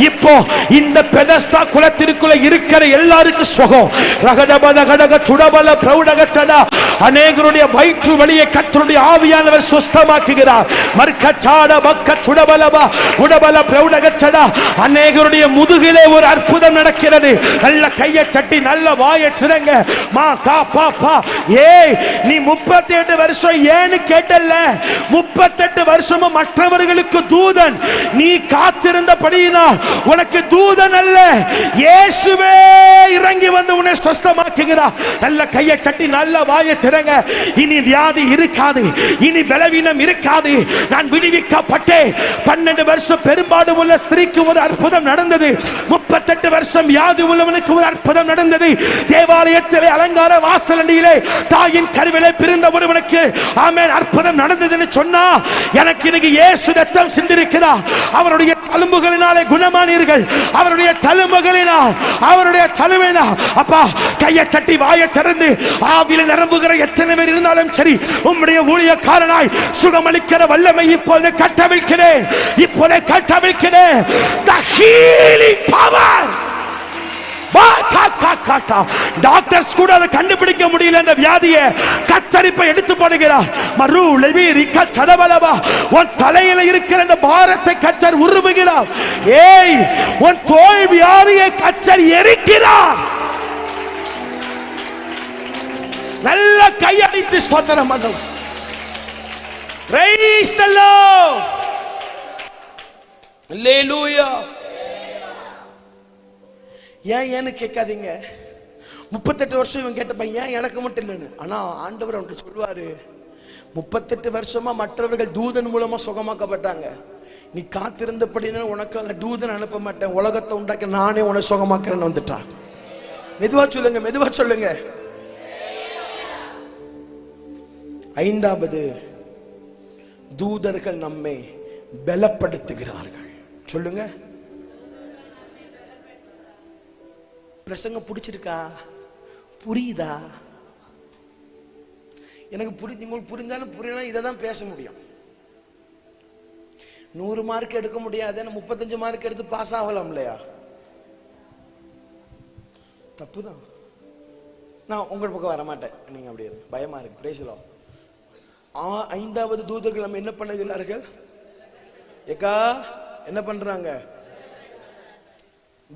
இப்போ இந்த பெதஸ்தா குலத்திற்குள்ள இருக்கிற எல்லாருக்கும் சுகம். ரகடபத கடக சுடபல பிரௌடக சடா. அநேகருடைய வயிற்று வலியை கர்த்தருடைய ஆவியானவர் சுஸ்தமாக்குகிறார். மர்க்கச்சாட பக்க சுடபலபா உடபல பிரௌடக சடா. அநேகருடைய முதுகிலே ஒரு அற்புதம் நடக்கிறது. நல்ல கையை சட்டி நல்ல வாயை சிறங்க. மா கா பா பா. நீ 38 வருஷம் ஏன்னு கேட்டல்ல, 38 வருஷமும் மற்றவர்களுக்கு தூதன். நீ காத்திருந்தபடியினால் உனக்கு தூதன் அல்ல, இயேசுவே இறங்கி வந்து உன்னை சுஸ்தமாக்குகிறார். நல்ல கையை சட்டி நல்ல வாயை திறங்க. இனி வியாதி இருக்காது, இனி பலவீனம் இருக்காது. நான் விடுவிக்கப்பட்டேன். 12 வருஷம் பெரும்பாடு உள்ள ஸ்திரீக்கு ஒரு அற்புதம் நடந்தது. 38 வருஷம் வியாதி உள்ளவனுக்கு ஒரு அற்புதம் நடந்தது. தேவாலயத்திலே அலங்கார வாசலடியிலே தாயின் கருவிலே பிறந்த ஒருவனுக்கு ஆமென் அற்புதம் நடந்ததுன்னு சொன்னா, எனக்கு இன்னைக்கு இயேசு ரத்தம் சிந்திருக்கிறார். அவருடைய தழும்புகளினாலே குணமானீர்கள். அவருடைய தழும்புகளினால், அவருடைய தழுவினால். அப்பா, கையை தட்டி வாயை திறந்து ஆவியில் நிரம்புகிற எத்தனை பேர் இருந்தாலும் சரி, உம்முடைய ஊழியக்காரனாய் சுகமளிக்கிற வல்லமை இப்போது கட்டவிழ்க்கிறேன், இப்போது கட்டவிழ்க்கிறேன். The healing power டாக்டர்ஸ் கூட அதை கண்டுபிடிக்க முடியல அந்த வியாதியை. கத்தரிப்பை எடுத்து போடுகிறார். மறு லெவிரி கச்சடவலவா, உன் தலையில இருக்கிற அந்த பாரத்தை கத்தர் உருவுகிறார். ஏய், உன் தோல் வியாதியை கத்தர் எரிக்கிறார். நல்ல கையடித்து ஸ்தோத்திரம் பண்ணும். Praise the Lord. Hallelujah. ஏன்னு கேட்காதீங்க. 38 வருஷம் இவன் கேட்ட பையன் எனக்கு மட்டும் இல்லைன்னு. ஆனா ஆண்டவர் அவன்கிட்ட சொல்வாரு, 38 வருஷமா மற்றவர்கள் தூதன் மூலமா சுகமாக்கப்பட்டாங்க. நீ காத்திருந்தபடினா உனக்காக தூதன் அனுப்ப மாட்டேன், உலகத்தை உண்டாக்க நானே உன்னை சுகமாக்குறேன்னு வந்துட்டான். மெதுவா சொல்லுங்க, மெதுவா சொல்லுங்க. ஐந்தாவது, தூதர்கள் நம்மை பலப்படுத்துகிறார்கள். சொல்லுங்க. பிரசங்கம் பிடிச்சிருக்கா? புரியுதா? எனக்கு உங்களுக்கு புரிஞ்சாலும் புரியணும். இதை தான் பேச முடியும். 100 மார்க் எடுக்க முடியாது, 35 மார்க் எடுத்து பாஸ் ஆகலாம் இல்லையா? தப்புதான். நான் உங்கள் பக்கம் வரமாட்டேன், நீங்க அப்படி இருக்கு, பயமா இருக்கு. பேசலாம். ஐந்தாவது, தூதர்கள் நம்ம என்ன பண்ணுகிறார்கள்? ஏக்கா என்ன பண்றாங்க?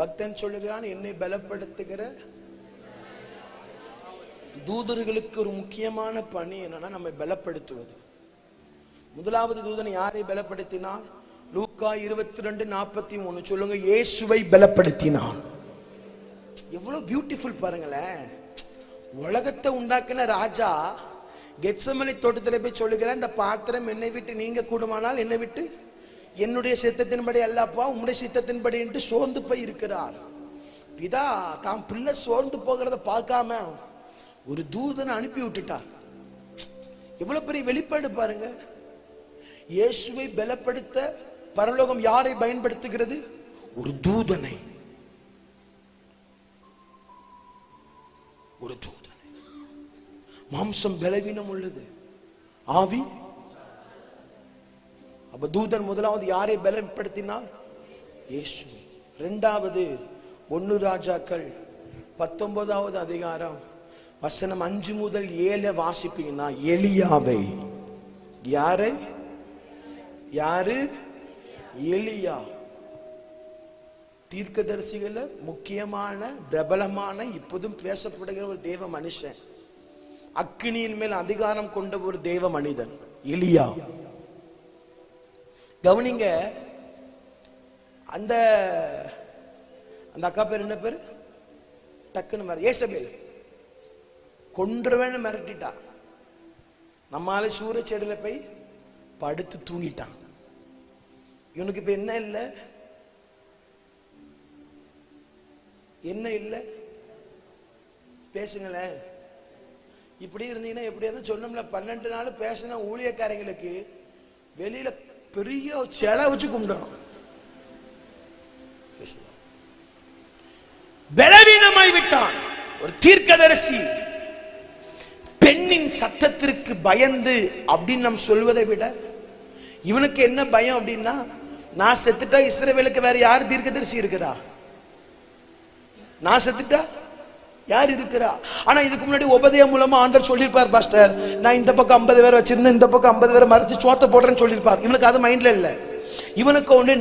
பக்தன் சொல்லுகிறான், என்னை பலப்படுத்துகிற தூதர்களுக்கு ஒரு முக்கியமான பணி என்னன்னா நம்மை பலப்படுத்துவது. முதலாவது தூதன் யாரை பலப்படுத்தினான்? லூக்கா 22:43 சொல்லுங்க. இயேசுவை பலப்படுத்தினான். எவ்வளவு பியூட்டிஃபுல் பாருங்களேன். உலகத்தை உண்டாக்கின ராஜா கெத்செமனே தோட்டத்தில் போய் சொல்லுகிறார், இந்த பாத்திரம் என்னை விட்டு நீங்க கூடுமானால் என்னை விட்டு என்னுடைய சித்தத்தின்படி அல்லப்பா உம்முடைய சித்தத்தின்படி என்று சோர்ந்து போய் இருக்கிறார். பிதா தாம் பிள்ளை சோர்ந்து போகிறத பார்க்காம ஒரு தூதனை அனுப்பி விட்டுட்டார். எவ்வளவு பெரிய வெளிப்பாடு பாருங்க. இயேசுவை பலப்படுத்த பரலோகம் யாரை பயன்படுத்துகிறது? ஒரு தூதனை. ஒரு தூதனை. மாம்சம் பலவீனம் உள்ளது, ஆவி. அப்ப தூதன் முதலாவது யாரை பலப்படுத்தினார்? இயேசு. இரண்டாவது, 1 ராஜாக்கள் 19வது அதிகாரம் வசனம் 5 முதல் 7 வாசிப்பீங்கன்னா எலியாவை. யாரை? யாரு? எலியா. தீர்க்கதரிசிகள முக்கியமான பிரபலமான இப்போதும் பேசப்படுகிற ஒரு தேவ மனுஷன், அக்கினியின் மேல் அதிகாரம் கொண்ட ஒரு தேவ மனிதன் எலியா. கவனிங்க. அந்த அக்கா பேர் என்ன பேரு? டக்குன்னு ஏசபேல். கொன்றுவேன்னு மிரட்டிட்டா. நம்மால சூரிய செடியில போய் படுத்து தூங்கிட்டான். இவனுக்கு இப்ப என்ன இல்லை? என்ன இல்லை? பேசுங்களேன். இப்படி இருந்தீங்கன்னா எப்படியாவது சொன்னோம்ல, 12 நாள் பேசின ஊழியக்காரங்களுக்கு வெளியில பெரிய செலை வச்சு கும்பிடணும். பலவீனமாய் விட்டான். ஒரு தீர்க்கதரிசி பெண்ணின் சத்தத்திற்கு பயந்து அப்படின்னு நம்ம சொல்வதை விட இவனுக்கு என்ன பயம் அப்படின்னா, நான் செத்துட்டா இஸ்ரவேலுக்கு வேற யார் தீர்க்கதரிசி இருக்கிறா? நான் செத்துட்டா யார் இருக்கிறா? ஆனா இதுக்கு முன்னாடி உபதேய மூலமா ஆண்டவர் சொல்லியிருப்பார், பாஸ்டர் நான் இந்த பக்கம் 50 பேர் வச்சிருந்தேன், இந்த பக்கம் 50 பேரை மறைச்சு சோத்த போடுறேன்னு சொல்லியிருப்பார். இவனுக்கு அது மைண்ட்ல இல்ல. இவனுக்கு ஒண்ணு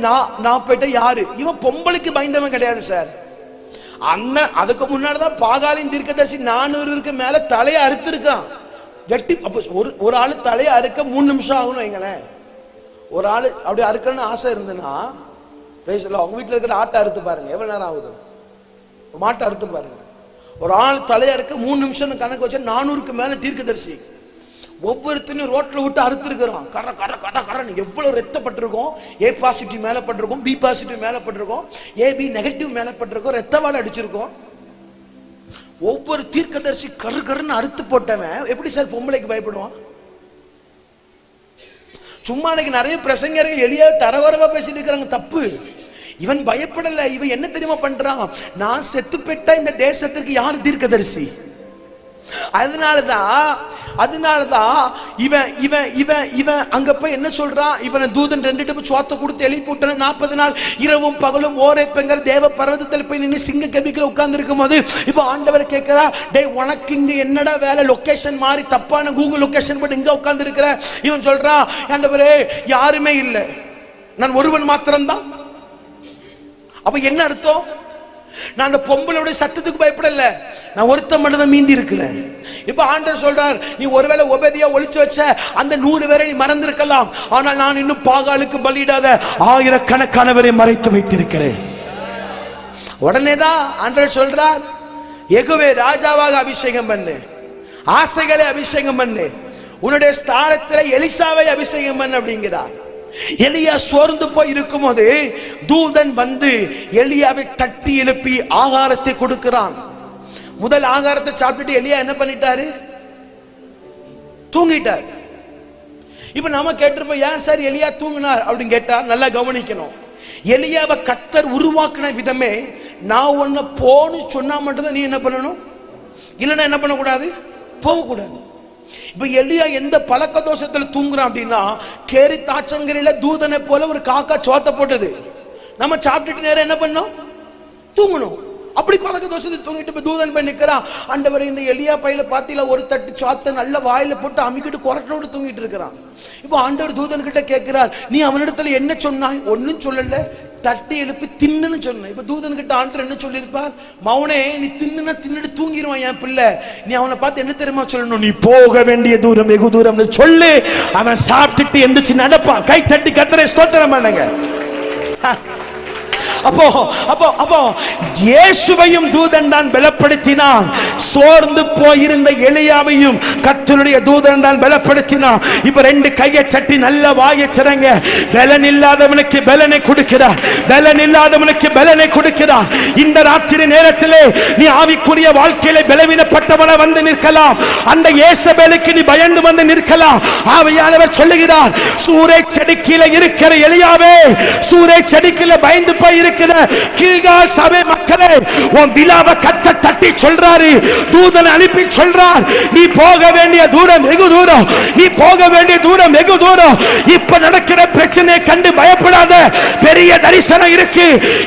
நான் போயிட்ட யாரு? இவன் பொம்பளைக்கு பயந்தவன் கிடையாது சார். அதுக்கு முன்னாடிதான் பாகாலின் தீர்க்கதரிசி 400க்கு மேல தலையை அறுத்திருக்கான். வெட்டி. அப்ப ஒரு ஆளு தலையை அறுக்க 3 நிமிஷம் ஆகணும் வைங்களேன். ஒரு ஆளு அப்படி அறுக்கணும்னு ஆசை இருந்ததுன்னா அவங்க வீட்டுல இருக்கிற ஆட்டை அறுத்து பாருங்க, எவ்வளவு நேரம் ஆகுது. மாட்டை அறுத்து பாருங்க. ஒரு ஆள் தலையா இருக்க 3 நிமிஷம் கணக்கு வச்சா 400க்கு மேல தீர்க்கதரிசி ஒவ்வொருத்தனையும் ரோட்ல விட்டு அறுத்திருக்கிறோம். கர கர கர கரன்னு எவ்வளவு ரத்தப்பட்டிருக்கும். ஏ பாசிட்டிவ் மேல பட்டிருக்கும், பி பாசிட்டிவ் மேல பட்டிருக்கும், ஏபி நெகட்டிவ் மேல பட்டிருக்கும், ரத்தவாடை அடிச்சிருக்கும். ஒவ்வொரு தீர்க்கதரிசி கரு கருன்னு அறுத்து போட்டவன் எப்படி சார் பொம்பளைக்கு பயப்படுவான்? சும்மா இன்னைக்கு நிறைய பிரசங்கர்கள் எளிய தரவரவா பேசிட்டு இருக்கிறாங்க, தப்பு. இவன் பயப்படல. இவன் என்ன தெரியுமா பண்றான்? நான் செத்து பெற்ற இந்த தேசத்திற்கு யார் தீர்க்கதரிசி? அதனாலதான் இவன் அங்க போய் என்ன சொல்றான், இவனை தூதன் 2 டப்பு சோத்தை கொடுத்து எழுப்பிவிட்டான். 40 நாள் இரவும் பகலும் ஓரேப்பங்கிற தேவ பர்வதத்தில் போய் நின்று சிங்க கபிக்குள்ள உட்கார்ந்து இருக்கும் போது இப்ப ஆண்டவர் கேட்கிறா, டேய் உனக்கு இங்க என்னடா வேலை, லொகேஷன் மாறி தப்பான கூகுள் லொகேஷன் போட்டு இங்க உட்கார்ந்து இருக்கிற. இவன் சொல்றான், ஆண்டவரே யாருமே இல்லை, நான் ஒருவன் மாத்திரம்தான். அப்ப என்ன அர்த்தம்? நான் அந்த பொம்பளோட சத்தத்துக்கு பயப்படல, நான் ஒருத்தன் மட்டும் தான் மீந்தி இருக்கிறேன். இப்ப ஆண்டவர் சொல்றார், நீ ஒருவேளை ஒபேதியா ஒளிச்சு வச்ச அந்த 100 பேரை நீ மறந்திருக்கலாம், ஆனால் நான் இன்னும் பாகாலுக்கு பலியிடாத ஆயிரக்கணக்கானவரை மறைத்து வைத்திருக்கிறேன். உடனேதான் ஆண்டவர் சொல்றார், யெகோவே ராஜாவாக அபிஷேகம் பண்ணு, ஆசைகளை அபிஷேகம் பண்ணு, உன்னுடைய ஸ்தானத்தில் எலிசாவை அபிஷேகம் பண்ணு அப்படிங்கிறார். எலியா சோர்ந்து போய் இருக்கும் போது தூதன் வந்து எலியாவை தட்டி எழுப்பி ஆகாரத்தை கொடுக்கிறான். முதல் ஆகாரத்தை சாப்பிட்டுட்டு எலியா என்ன பண்ணிட்டாரு? தூங்கிட்டார். இப்ப நாம கேட்டிருப்போம், ஏன் சார் எலியா தூங்கினார் அப்படின்னு கேட்டா நல்லா கவனிக்கணும். எலியாவை கர்த்தர் உருவாக்கின விதமே, நான் உன்னை போன்னு சொன்னா மட்டும்தான் நீ என்ன பண்ணணும், இல்லைன்னா என்ன பண்ணக்கூடாது, போகக்கூடாது. இப்ப எலியா எந்த பழக்க தோஷத்துல தூங்குறான் அப்படின்னா, கேரி தாச்சங்கரில தூதனை போல ஒரு காக்கா சோத்த போட்டது, நம்ம சாப்பிட்டுட்டு நேரம் என்ன பண்ணோம், தூங்கணும். அப்படி பழக்க தோஷத்தை தூங்கிட்டு இப்ப தூதன் போய் நிக்கிறான். ஆண்டவரே இந்த எலியா பையில பாத்தீங்களா, ஒரு தட்டு சோத்த நல்ல வாயில போட்டு அமிக்கிட்டு கொரட்டோடு தூங்கிட்டு இருக்கிறான். இப்ப ஆண்டவர் தூதன் கிட்ட கேட்கிறார், நீ அவனிடத்துல என்ன சொன்னாய்? ஒன்னும் சொல்லல, தட்டி எழுப்பி தின்னுன்னு சொன்ன. இப்ப தூதன் கிட்ட ஆண்டவர் என்ன சொல்லியிருப்பார்? மௌனே, நீ தின்னுனா தின்னுட்டு தூங்கிடுவான் என் பிள்ளை, நீ அவனை பார்த்து என்ன தெரியுமா சொல்லணும், நீ போக வேண்டிய தூரம் வெகு தூரம்னு சொல்லு. அவன் சாப்பிட்டுட்டு எந்திரிச்சு நடப்பான். கை தட்டி கர்த்தரை ஸ்தோத்திரம் பண்ணுங்க. அப்போ அப்போ அப்போ இயேசுவையும் தூதன் தான் பலப்படுத்தினான். சோர்ந்து போயிருந்த எலியாவையும் கர்த்தருடைய தூதன் தான் பலப்படுத்தினான். இப்ப 2 கையை தட்டி நல்ல வாயை திறங்க. பலன் இல்லாதவனுக்கு பலனை கொடுக்கிறார், பலன் இல்லாதவனுக்கு பலனை கொடுக்கிறார். இந்த ராத்திரி நேரத்திலே நீ ஆவிக்குரிய வாழ்க்கையில பலவீனப்பட்டவன வந்து நிற்கலாம். அந்த இயேசபேலுக்கு நீ பயந்து வந்து நிற்கலாம். ஆவியானவர் சொல்லுகிறார், சூரை செடிக்கில இருக்கிற எலியாவே, சூரை செடிக்கில பயந்து போய் இருக்கிற கில்கால் சபை மக்களே, உன் விலாவை கத்த தட்டி சொல்றாரு, தூதனை அனுப்பி சொல்றார், நீ போக வேண்டிய தூரம் வெகு தூரம், நீ போக வேண்டிய தூரம் வெகு தூரம். இப்ப நடக்கிற பிரச்சனையை கண்டு பயப்படாத, பெரிய தரிசனம் இருக்கு,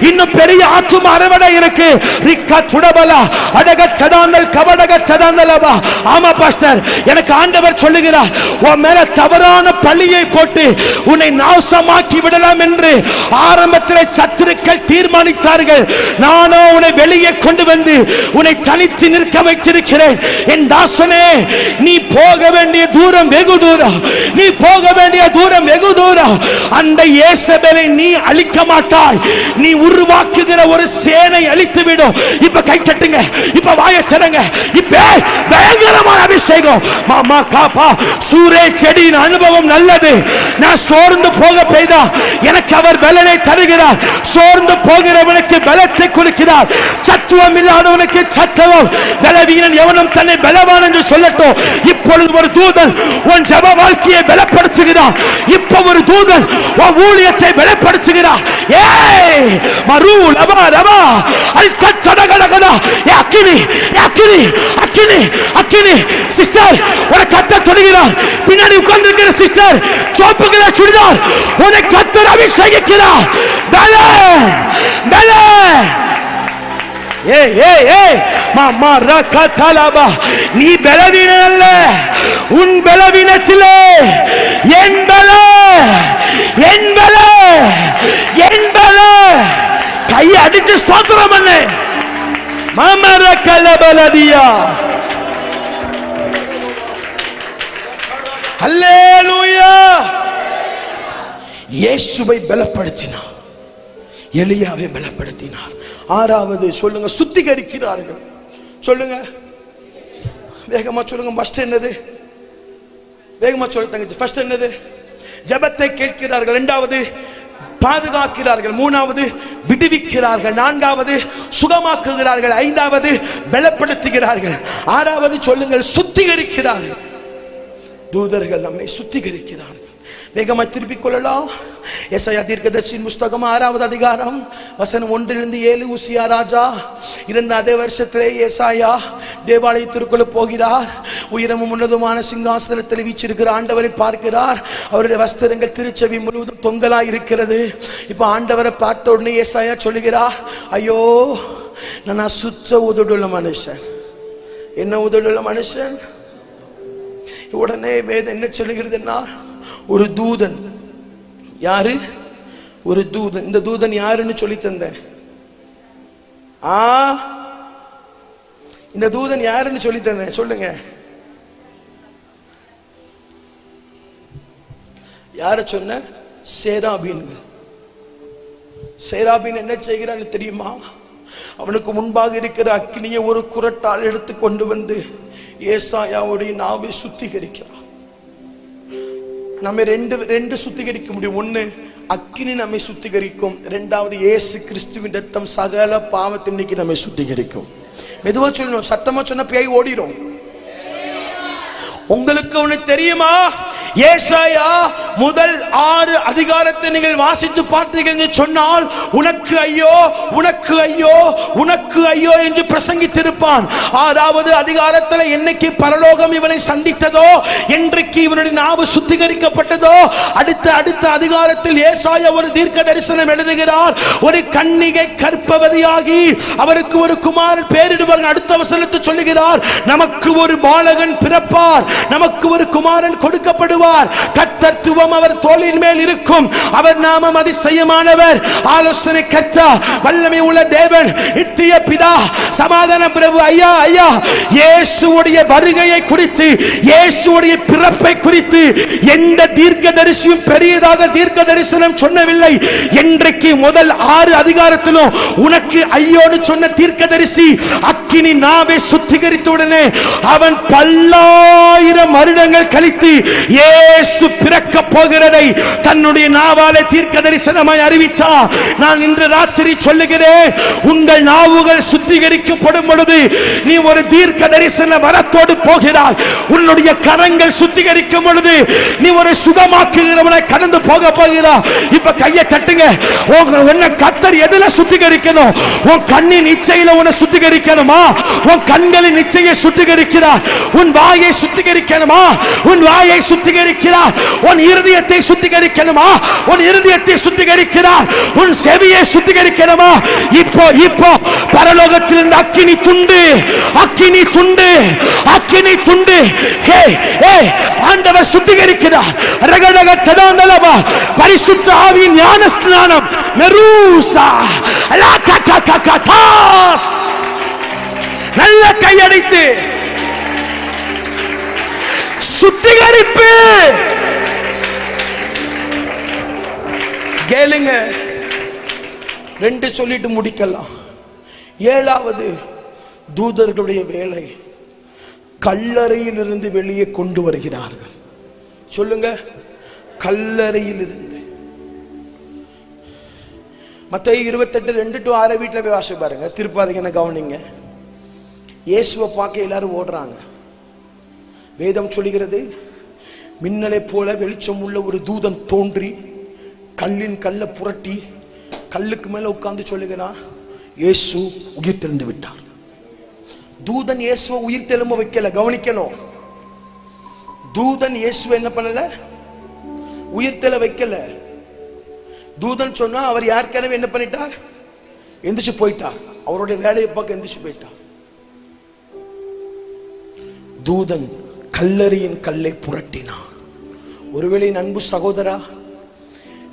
இன்னும் பெரிய ஆத்தும அரவணை இருக்கு. ரிக்கா துடபலா அடக சடாந்தல் கவடக சடாந்தலவா. ஆமா பாஸ்டர், எனக்கு ஆண்டவர் சொல்லுகிறார், உன் மேல தவறான பழியை போட்டு உன்னை நாசமாக்கி விடலாம் என்று ஆரம்பத்தில் சத்துருக்கள் தீர்மானித்தார்கள். நானோ உன்னை வெளியே கொண்டு வந்து உன்னை தனித்து நிற்க வைத்திருக்கிறேன். என் தாசனே, நீ போக வேண்டிய தூரம் வெகு தூரம், நீ போக வேண்டிய தூரம் வெகு தூரம். அந்த இயேசபேலை நீ அழிக்க மாட்டாய், நீ உருவாக்குகிற ஒரு சேனை அழித்து விடும். இப்ப கை தட்டுங்க, இப்ப வாயை திறங்க. இப்ப பயங்கரமான அபிஷேகம். மாமா காப்பா, சூரே செடியின் அனுபவம் நல்லது. நான் சோர்ந்து போக பெய்தா எனக்கு அவர் பலனை தருகிறார். சோர்ந்து போகிறவனுக்கு பலத்தை கொடுக்கிறார். சத்துவம் இல்லாதவனுக்கு சத்துவம். பலவீனன் எவனும் தன்னை பலவான் என்று சொல்லட்டும். இப்பொழுது ஒரு தூதன் உன் ஜெப வாழ்க்கையை பலப்படுத்துகிறார். இப்ப ஒரு தூதன் உன் ஊழியத்தை பலப்படுத்துகிறார். ஏய் மரு லபா லபா அல் கச்சடகடகட அக்கினி அக்கினி அக்கினி அக்கினி. சிஸ்டர், உன்னை கத்த தொடுகிறார். பின்னாடி உட்கார்ந்து இருக்கிற சிஸ்டர், சோப்பு கலர் சுடிதார், உன்னை கத்தர் அபிஷேகிக்கிறார். பல பல. ஏய் ஏய் ஏய் மாமா ரகதலபா, நீ பலவீனன் அல்ல, உன் பலவீனத்திலே என் பல, என் பல, என் பல. கை அடிச்சு ஸ்தோத்திரம் பண்ணு. மாமா ரகலபலதியா. அல்லேலூயா. இயேசுவை பலப்படுத்தினார், எலியாவை பலப்படுத்தினார். 6வது சொல்லுங்க, சுத்திகரிக்கிறார்கள். சொல்லுங்க, வேகமா சொல்லுங்க. ஃபர்ஸ்ட் என்னது? வேகமா சொல்ல தங்கச்சி. ஃபர்ஸ்ட் என்னது? ஜெபத்தை கேட்கிறார்கள். 2வது பாதுகாக்கிறார்கள். 3வது விடுவிக்கிறார்கள். 4வது சுகமாக்குகிறார்கள். 5வது பலப்படுத்துகிறார்கள். 6வது சொல்லுங்கள், சுத்திகரிக்கிறார்கள். தூதர்கள் நம்மை சுத்திகரிக்கிறார்கள். வேகமாய் திருப்பிக் கொள்ளலாம். எசாயா தீர்க்கதரிசியின் புஸ்தகம் 6வது அதிகாரம் வசனம் 1-7. உசியா ராஜா இருந்த அதே வருஷத்திலே ஏசாயா தேவாலயத்திற்குள்ள போகிறார். உயரமும் உன்னதமான சிங்காசனத்தில் வீற்றிருக்கிற ஆண்டவரை பார்க்கிறார். அவருடைய வஸ்திரங்கள் திருச்செவி முழுவதும் தொங்கலாய் இருக்கிறது. இப்ப ஆண்டவரை பார்த்த உடனே ஏசாயா சொல்லுகிறார், ஐயோ நான் சுத்த உதடுள்ள மனுஷன். என்ன உதடுள்ள மனுஷன்? உடனே வேதம் என்ன சொல்லுகிறதுன்னா, ஒரு தூதன். யாரு? ஒரு தூதன். இந்த தூதன் யாருன்னு சொல்லி தந்தேன். இந்த தூதன் யாருன்னு சொல்லி தந்தேன், சொல்லுங்க. யார சொன்ன? சேராபீன்கள். சேராபீன் என்ன செய்கிறான்னு தெரியுமா? அவனுக்கு முன்பாக இருக்கிற அக்கினியை ஒரு குரட்டால் எடுத்து கொண்டு வந்து ஏசாயாவுடைய நாவை சுத்திகரிக்கிறார். நம்ம ரெண்டு சுத்திகரிக்க முடியும். ஒண்ணு, அக்கினி நம்மை சுத்திகரிக்கும். இரண்டாவது, இயேசு கிறிஸ்துவின் ரத்தம் சகல பாவத்தை நீக்கி நம்மை சுத்திகரிக்கும். மெதுவா சொல்லணும், சத்தமா சொன்ன பேய் ஓடிரும். உங்களுக்கு ஒண்ணு தெரியுமா? ஏசாயா முதல் 6 அதிகாரத்தை நீங்கள் வாசித்து பார்த்தீர்கள் என்று சொன்னால், உனக்கு ஐயோ, உனக்கு ஐயோ, உனக்கு ஐயோ என்று பிரசங்கித்திருப்பான். 6வது அதிகாரத்தில் என்னைக்கு பரலோகம் இவனை சந்தித்ததோ, என்றைக்கு இவனுடைய நாவு சுத்திகரிக்கப்பட்டதோ, அடுத்த அதிகாரத்தில் ஏசாயா ஒரு தீர்க்க தரிசனம் எழுதுகிறார். ஒரு கன்னிகை கற்பவதியாகி அவருக்கு ஒரு குமாரன் பேரிடுவார். அடுத்த வசனத்தை சொல்லுகிறார், நமக்கு ஒரு பாலகன் பிறப்பார், நமக்கு ஒரு குமாரன் கொடுக்கப்படுவார். கர்த்தத்துவம் அவர் தோளின் மேல் இருக்கும். அவர் நாமம் அதிசயமானவர், ஆலோசனை கர்த்தா, வல்லமை உள்ள தேவன், நித்திய பிதா, சமாதான பிரபு. ஐயா ஐயா, இயேசுவுடைய வருகையை குறித்து, இயேசுவுடைய பிறப்பை குறித்து எந்த தீர்க்கதரிசியும் பெரியதாக தீர்க்க தரிசனம் சொன்னவில்லை. என்றைக்கு முதல் 6 அதிகாரத்திலும் உனக்கு ஐயோன்னு சொன்ன தீர்க்கதரிசி அக்கினி நாவை சுத்திகரித்தவுடனே அவன் பல்லாயிரம் வருடங்கள் கழித்து இயேசு பிறக்க போகிறதை தன்னுடைய நாவாலே தீர்க்க தரிசனமாய் அறிவித்தார். நான் இன்று ராத்திரி சொல்லுகிறேன், உங்கள் நாவுகள் சுத்திகரிக்கப்படும் பொழுது நீ ஒரு தீர்க்க தரிசன வரத்தோடு போகிறாய். உன்னுடைய கரங்கள் சுத்திகரிக்கும் பொழுது நீ ஒரு சுகமாக்குகிறவனை கடந்து போக போகிறாய். இப்ப கையை தட்டுங்க. உன்னை கர்த்தர் எதுல சுத்திகரிக்கணும்? உன் கண்ணின் இச்சையில உன்னை சுத்திகரிக்கணுமா? உன் கண்களின் இச்சையை சுத்திகரிக்கிறார். உன் வாயை சுத்திகரிக்கணுமா? உன் வாயை சுத்திகரிக்கிறார். உன் இருதயத்தை சுத்திகரிக்கணுமா? உன் இருதயத்தை சுத்திகரிக்கிறார். உன் செவியை சுத்திகரிக்கணுமா? இப்போ பரலோகத்தில் இருந்து அக்கினி துண்டு, அக்கினி துண்டு, அக்கினி துண்டு. ஹே ஹே, ஆண்டவர் சுத்திகரிக்கிறார். ரகடக தடாந்தலபா, பரிசுத்த ஆவியின் ஞானஸ்நானம் மெரூசா அலாககககதாஸ். நல்ல கையடித்து சுத்திகரிப்பு கேளுங்க. 2 சொல்லிட்டு முடிக்கலாம். 7வது தூதர்களுடைய வேலை, கல்லறையில் இருந்து வெளியே கொண்டு வருகிறார்கள். சொல்லுங்க, கல்லறையில் இருந்து. மத்தேயு 28:2-6 வீட்டில் போய் வாசி பாருங்க, திருப்பாதீங்க, கவனிங்க. இயேசுவை பார்க்க எல்லாரும் ஓடுறாங்க. வேதம் சொல்லுகிறது, மின்னலை போல வெளிச்சம் உள்ள ஒரு தூதன் தோன்றி கல்லின் கல்லை புரட்டி கல்லுக்கு மேல உட்கார்ந்து சொல்லுகிறார், இயேசு உயிர் தெழுந்து விட்டார். தூதன் இயேசுவை உயிர் தெழும்ப வைக்கல. கவனிக்கணும், தூதன் இயேசுவை என்ன பண்ணல? உயிர் தெள வைக்கல. தூதன் சொன்னா அவர் யாருக்கெனவே என்ன பண்ணிட்டார்? எந்திரிச்சு போயிட்டார். அவருடைய வேலையை பார்க்க எந்திரிச்சு போயிட்டார். தூதன் கல்லறையின் கல்லை புரட்டினான். ஒருவேளை அன்பு சகோதரா,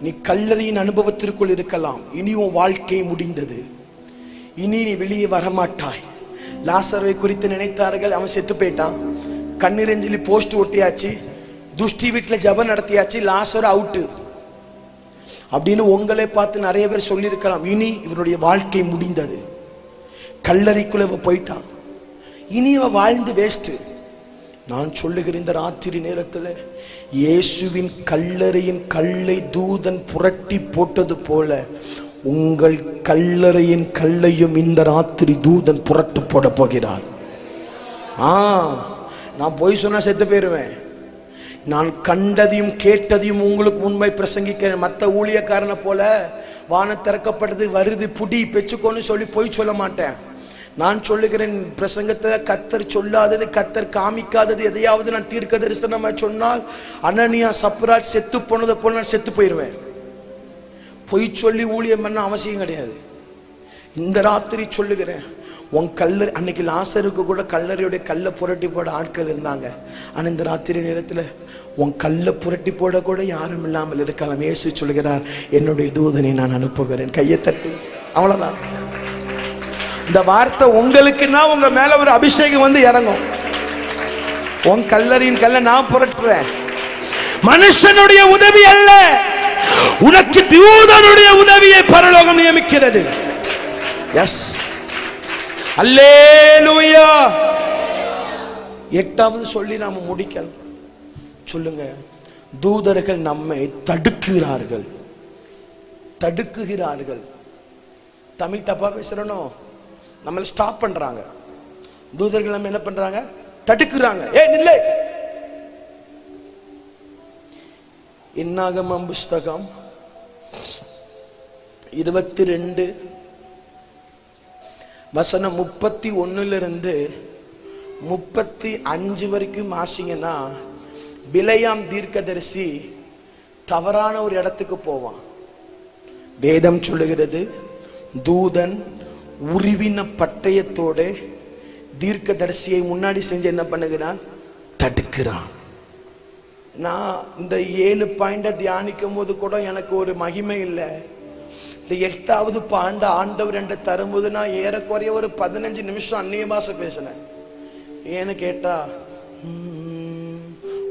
நீ கல்லறையின் அனுபவத்திற்குள் இருக்கலாம். இனி உன் வாழ்க்கை முடிந்தது. இனி நீ வெளியே வரமாட்டாய். லாசரை குறித்து நினைத்தார்கள், அவன் செத்து போயிட்டான். கண்ணீரஞ்சலி போஸ்ட் ஒட்டியாச்சு, துஷ்டி வீட்டில் ஜபம் நடத்தியாச்சு, லாசர் அவுட்டு அப்படின்னு உங்களை பார்த்து நிறைய பேர் சொல்லியிருக்கலாம். இனி இவனுடைய வாழ்க்கை முடிந்தது. கல்லறைக்குள்ள போயிட்டான். இனி அவன் வாழ்ந்து வேஸ்ட். நான் சொல்லுகிற இந்த ராத்திரி நேரத்தில் இயேசுவின் கல்லறையின் கல்லை தூதன் புரட்டி போட்டது போல உங்கள் கல்லறையின் கல்லையும் இந்த ராத்திரி தூதன் புரட்டு போட போகிறார். நான் போய் சொன்னா செத்து போயிருவேன். நான் கண்டதையும் கேட்டதையும் உங்களுக்கு உண்மை பிரசங்கிக்கிறேன். மற்ற ஊழியக்காரனை போல வானம் திறக்கப்படுது வருது புடி பெச்சுக்கோன்னு சொல்லி போய் சொல்ல மாட்டேன். நான் சொல்லுகிறேன், பிரசங்கத்தில் கர்த்தர் சொல்லாதது, கர்த்தர் காமிக்காதது எதையாவது நான் தீர்க்க தரிசனமா சொன்னால் அனனியா சப்ராஜ் செத்து போனதை போல நான் செத்து போயிடுவேன். பொய் சொல்லி ஊழியம் பண்ண அவசியம் கிடையாது. இந்த ராத்திரி சொல்லுகிறேன், உன் கல்லறை, அன்னைக்கு லாசருக்கு கூட கல்லறையுடைய கல்லை புரட்டி போட ஆட்கள் இருந்தாங்க. ஆனால் இந்த ராத்திரி நேரத்தில் உன் கல்லை புரட்டி போட கூட யாரும் இல்லாமல் இருக்கலாம். இயேசு சொல்கிறார், என்னுடைய தூதனை நான் அனுப்புகிறேன். கையை தட்டி, அவ்வளவுதான். இந்த வார்த்தை உங்களுக்குன்னா உங்க மேல ஒரு அபிஷேகம் வந்து இறங்கும். உன் கல்லறையின் கல்லை நான் புரட்டுறேன். மனுஷனுடைய உதவி அல்ல, உனக்கு தூதனுடைய உதவியை பரலோகம் நியமிக்கிறது. எஸ், அல்லேலூயா. 8வது சொல்லி நாம முடிக்கலாம். சொல்லுங்க, தூதர்கள் நம்மை தடுக்கிறார்கள். தடுக்குகிறார்கள். தமிழ் தப்பா பேசுறனோ, நம்மள ஸ்டாப் பண்றாங்க. தூதர்கள் நம்ம என்ன பண்றாங்க? தடுக்குறாங்க. நில்லை. என்னாகமம் புஸ்தகம் 22 வசனம் 31 35 வரைக்கும் ஆசிங்கன்னா, பிலேயாம் தீர்க்கதரிசி தவறான ஒரு இடத்துக்கு போவான். வேதம் சொல்லுகிறது, தூதன் உருவின பட்டயத்தோட தீர்க்கதரிசியை முன்னாடி செஞ்சு என்ன பண்ணுகிறான்? தடுக்கிறான். நான் இந்த 7 பாயிண்ட தியானிக்கும் போது கூட எனக்கு ஒரு மகிமை இல்லை. இந்த 8வது பாண்ட ஆண்டவர் என்ற தரும்போது நான் ஏறக்குறைய ஒரு 15 நிமிஷம் அந்நிய பாஷை பேசினேன். ஏன்னு கேட்டா,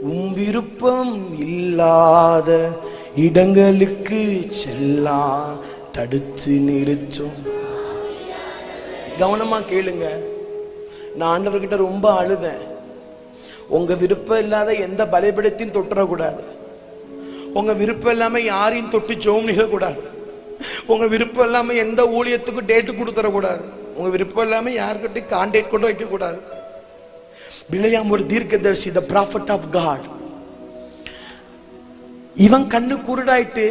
உம் விருப்பம் இல்லாத இடங்களுக்கு செல்லா தடுத்து நிறுத்தும். கவனமா கேளுங்க. நான் ஆண்டவர்கிட்ட ரொம்ப அழுதேன். உங்க விருப்பம் இல்லாத எந்த பலிபீடத்தையும் தொட்டுறக்கூடாது. உங்க விருப்பம் இல்லாம யாரையும் தொட்டு ஜெபம் நிகழக்கூடாது. உங்க விருப்பம் இல்லாம எந்த ஊழியத்துக்கும் டேட்டு கொடுத்துடக்கூடாது. உங்க விருப்பம் இல்லாம யாருக்கிட்டையும் கான்டாக்ட் கொண்டு வைக்க கூடாது. பிலேயாம் ஒரு தீர்க்கதரிசி, the prophet of God. இவன் கண்ணு குருடாயிட்டு,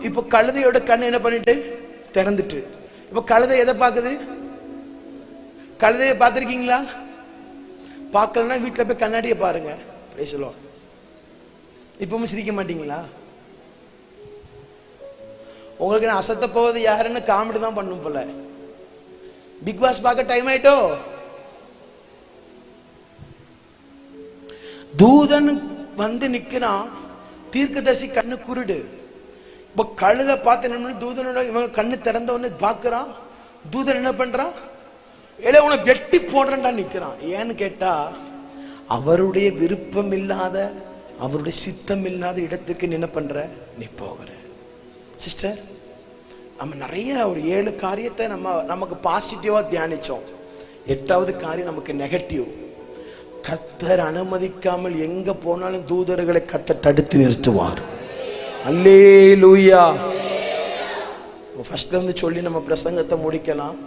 இப்ப கழுதையோட கண்ணு என்ன பண்ணிட்டு திறந்துட்டு, இப்ப கழுதை எதை பாக்குது? கழுதையை பார்த்திருக்கீங்களா? பார்க்கலன்னா வீட்டுல போய் கண்ணாடியை பாருங்க. இப்பவும் சிரிக்க மாட்டீங்களா? உங்களுக்கு நான் அசத்த போவது யாருன்னு காமெடி தான் பண்ணும் போல. பிக் பாஸ் பார்க்க டைம் ஆயிட்டோ. தூதன் வந்து நிக்கிறான். தீர்க்கதரிசி கண்ணு குருடு. இப்ப கழுத பார்த்து தூதனோட இவன் கண்ணு திறந்த உடனே பாக்குறான். தூதன் என்ன பண்றான்? உன வெட்டி போடுறா நிக்கிறான். ஏன்னு கேட்டா, அவருடைய விருப்பம் இல்லாத, அவருடைய சித்தம் இல்லாத இடத்துக்கு என்ன பண்ற? நீ போகிற. சிஸ்டர், நம்ம நிறைய ஒரு 7 காரியத்தை நமக்கு பாசிட்டிவா தியானிச்சோம். 8வது காரியம் நமக்கு நெகட்டிவ். கர்த்தர் அனுமதிக்காமல் எங்க போனாலும் தூதர்களை கர்த்தர் தடுத்து நிறுத்துவார். அல்லேலூயா. ஃபர்ஸ்ட்ல இருந்து சொல்லி நம்ம பிரசங்கத்தை முடிக்கலாம்.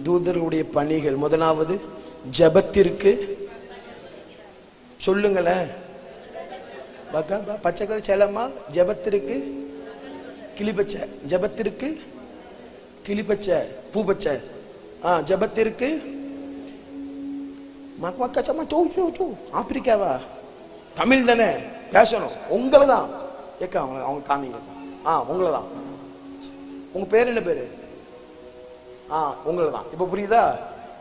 தூதர்களுடைய பணிகள். முதலாவது ஜெபத்திற்கு. சொல்லுங்களேன். பச்சைக்கரை சேலமா? ஜெபத்திற்கு கிளிப்பச்ச, ஜெபத்திற்கு கிளிப்பச்ச, பூபச்ச. ஜெபத்திற்கு ஆப்பிரிக்காவா? தமிழ் தானே பேசணும். உங்களை தான் ஏக்கா அவங்க காமிங்க. உங்களை தான். உங்க பேர் என்ன பேரு? உங்களை தான். இப்ப புரியுதா?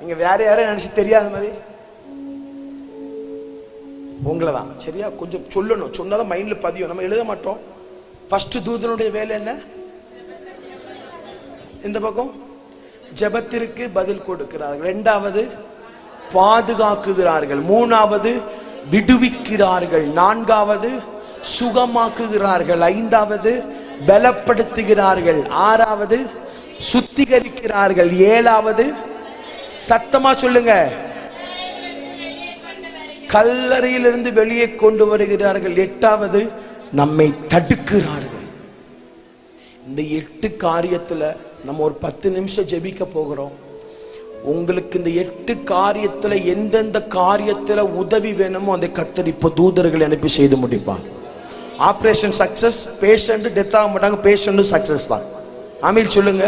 நீங்க வேற யாரையும் நினைச்சு தெரியாத மாதிரி உங்களை தான். சரியா? கொஞ்சம் சொல்லணும். சொன்னாதான் மைண்ட்ல பதியும். நம்ம எழுத மாட்டோம். ஃபர்ஸ்ட் தூதனுடைய வேலை என்ன? இந்த பக்கம் ஜெபத்திற்கு பதில் கொடுக்கிறார்கள். 2வது பாதுகாக்குகிறார்கள். 3வது விடுவிக்கிறார்கள். 4வது சுகமாக்குகிறார்கள். 5வது பலப்படுத்துகிறார்கள். 6வது சுத்திகரிக்கிறார்கள். 7வது சத்தமா சொல்லுங்க, கல்லறையிலிருந்து வெளியே கொண்டு வருகிறார்கள். 8வது நம்மை தடுக்கிறார்கள். இந்த 8 காரியத்துல நம்ம ஒரு 10 நிமிஷம் ஜெபிக்க போகிறோம். உங்களுக்கு இந்த 8 காரியத்துல எந்தெந்த காரியத்துல உதவி வேணுமோ அந்த கர்த்தர் இப்போ தூதர்களை அனுப்பி செய்து முடிப்பார். ஆபரேஷன் சக்சஸ், பேஷண்ட் டெத் ஆக மாட்டாங்க, பேஷண்ட் சக்சஸ் தான். ஆமீன் சொல்லுங்க.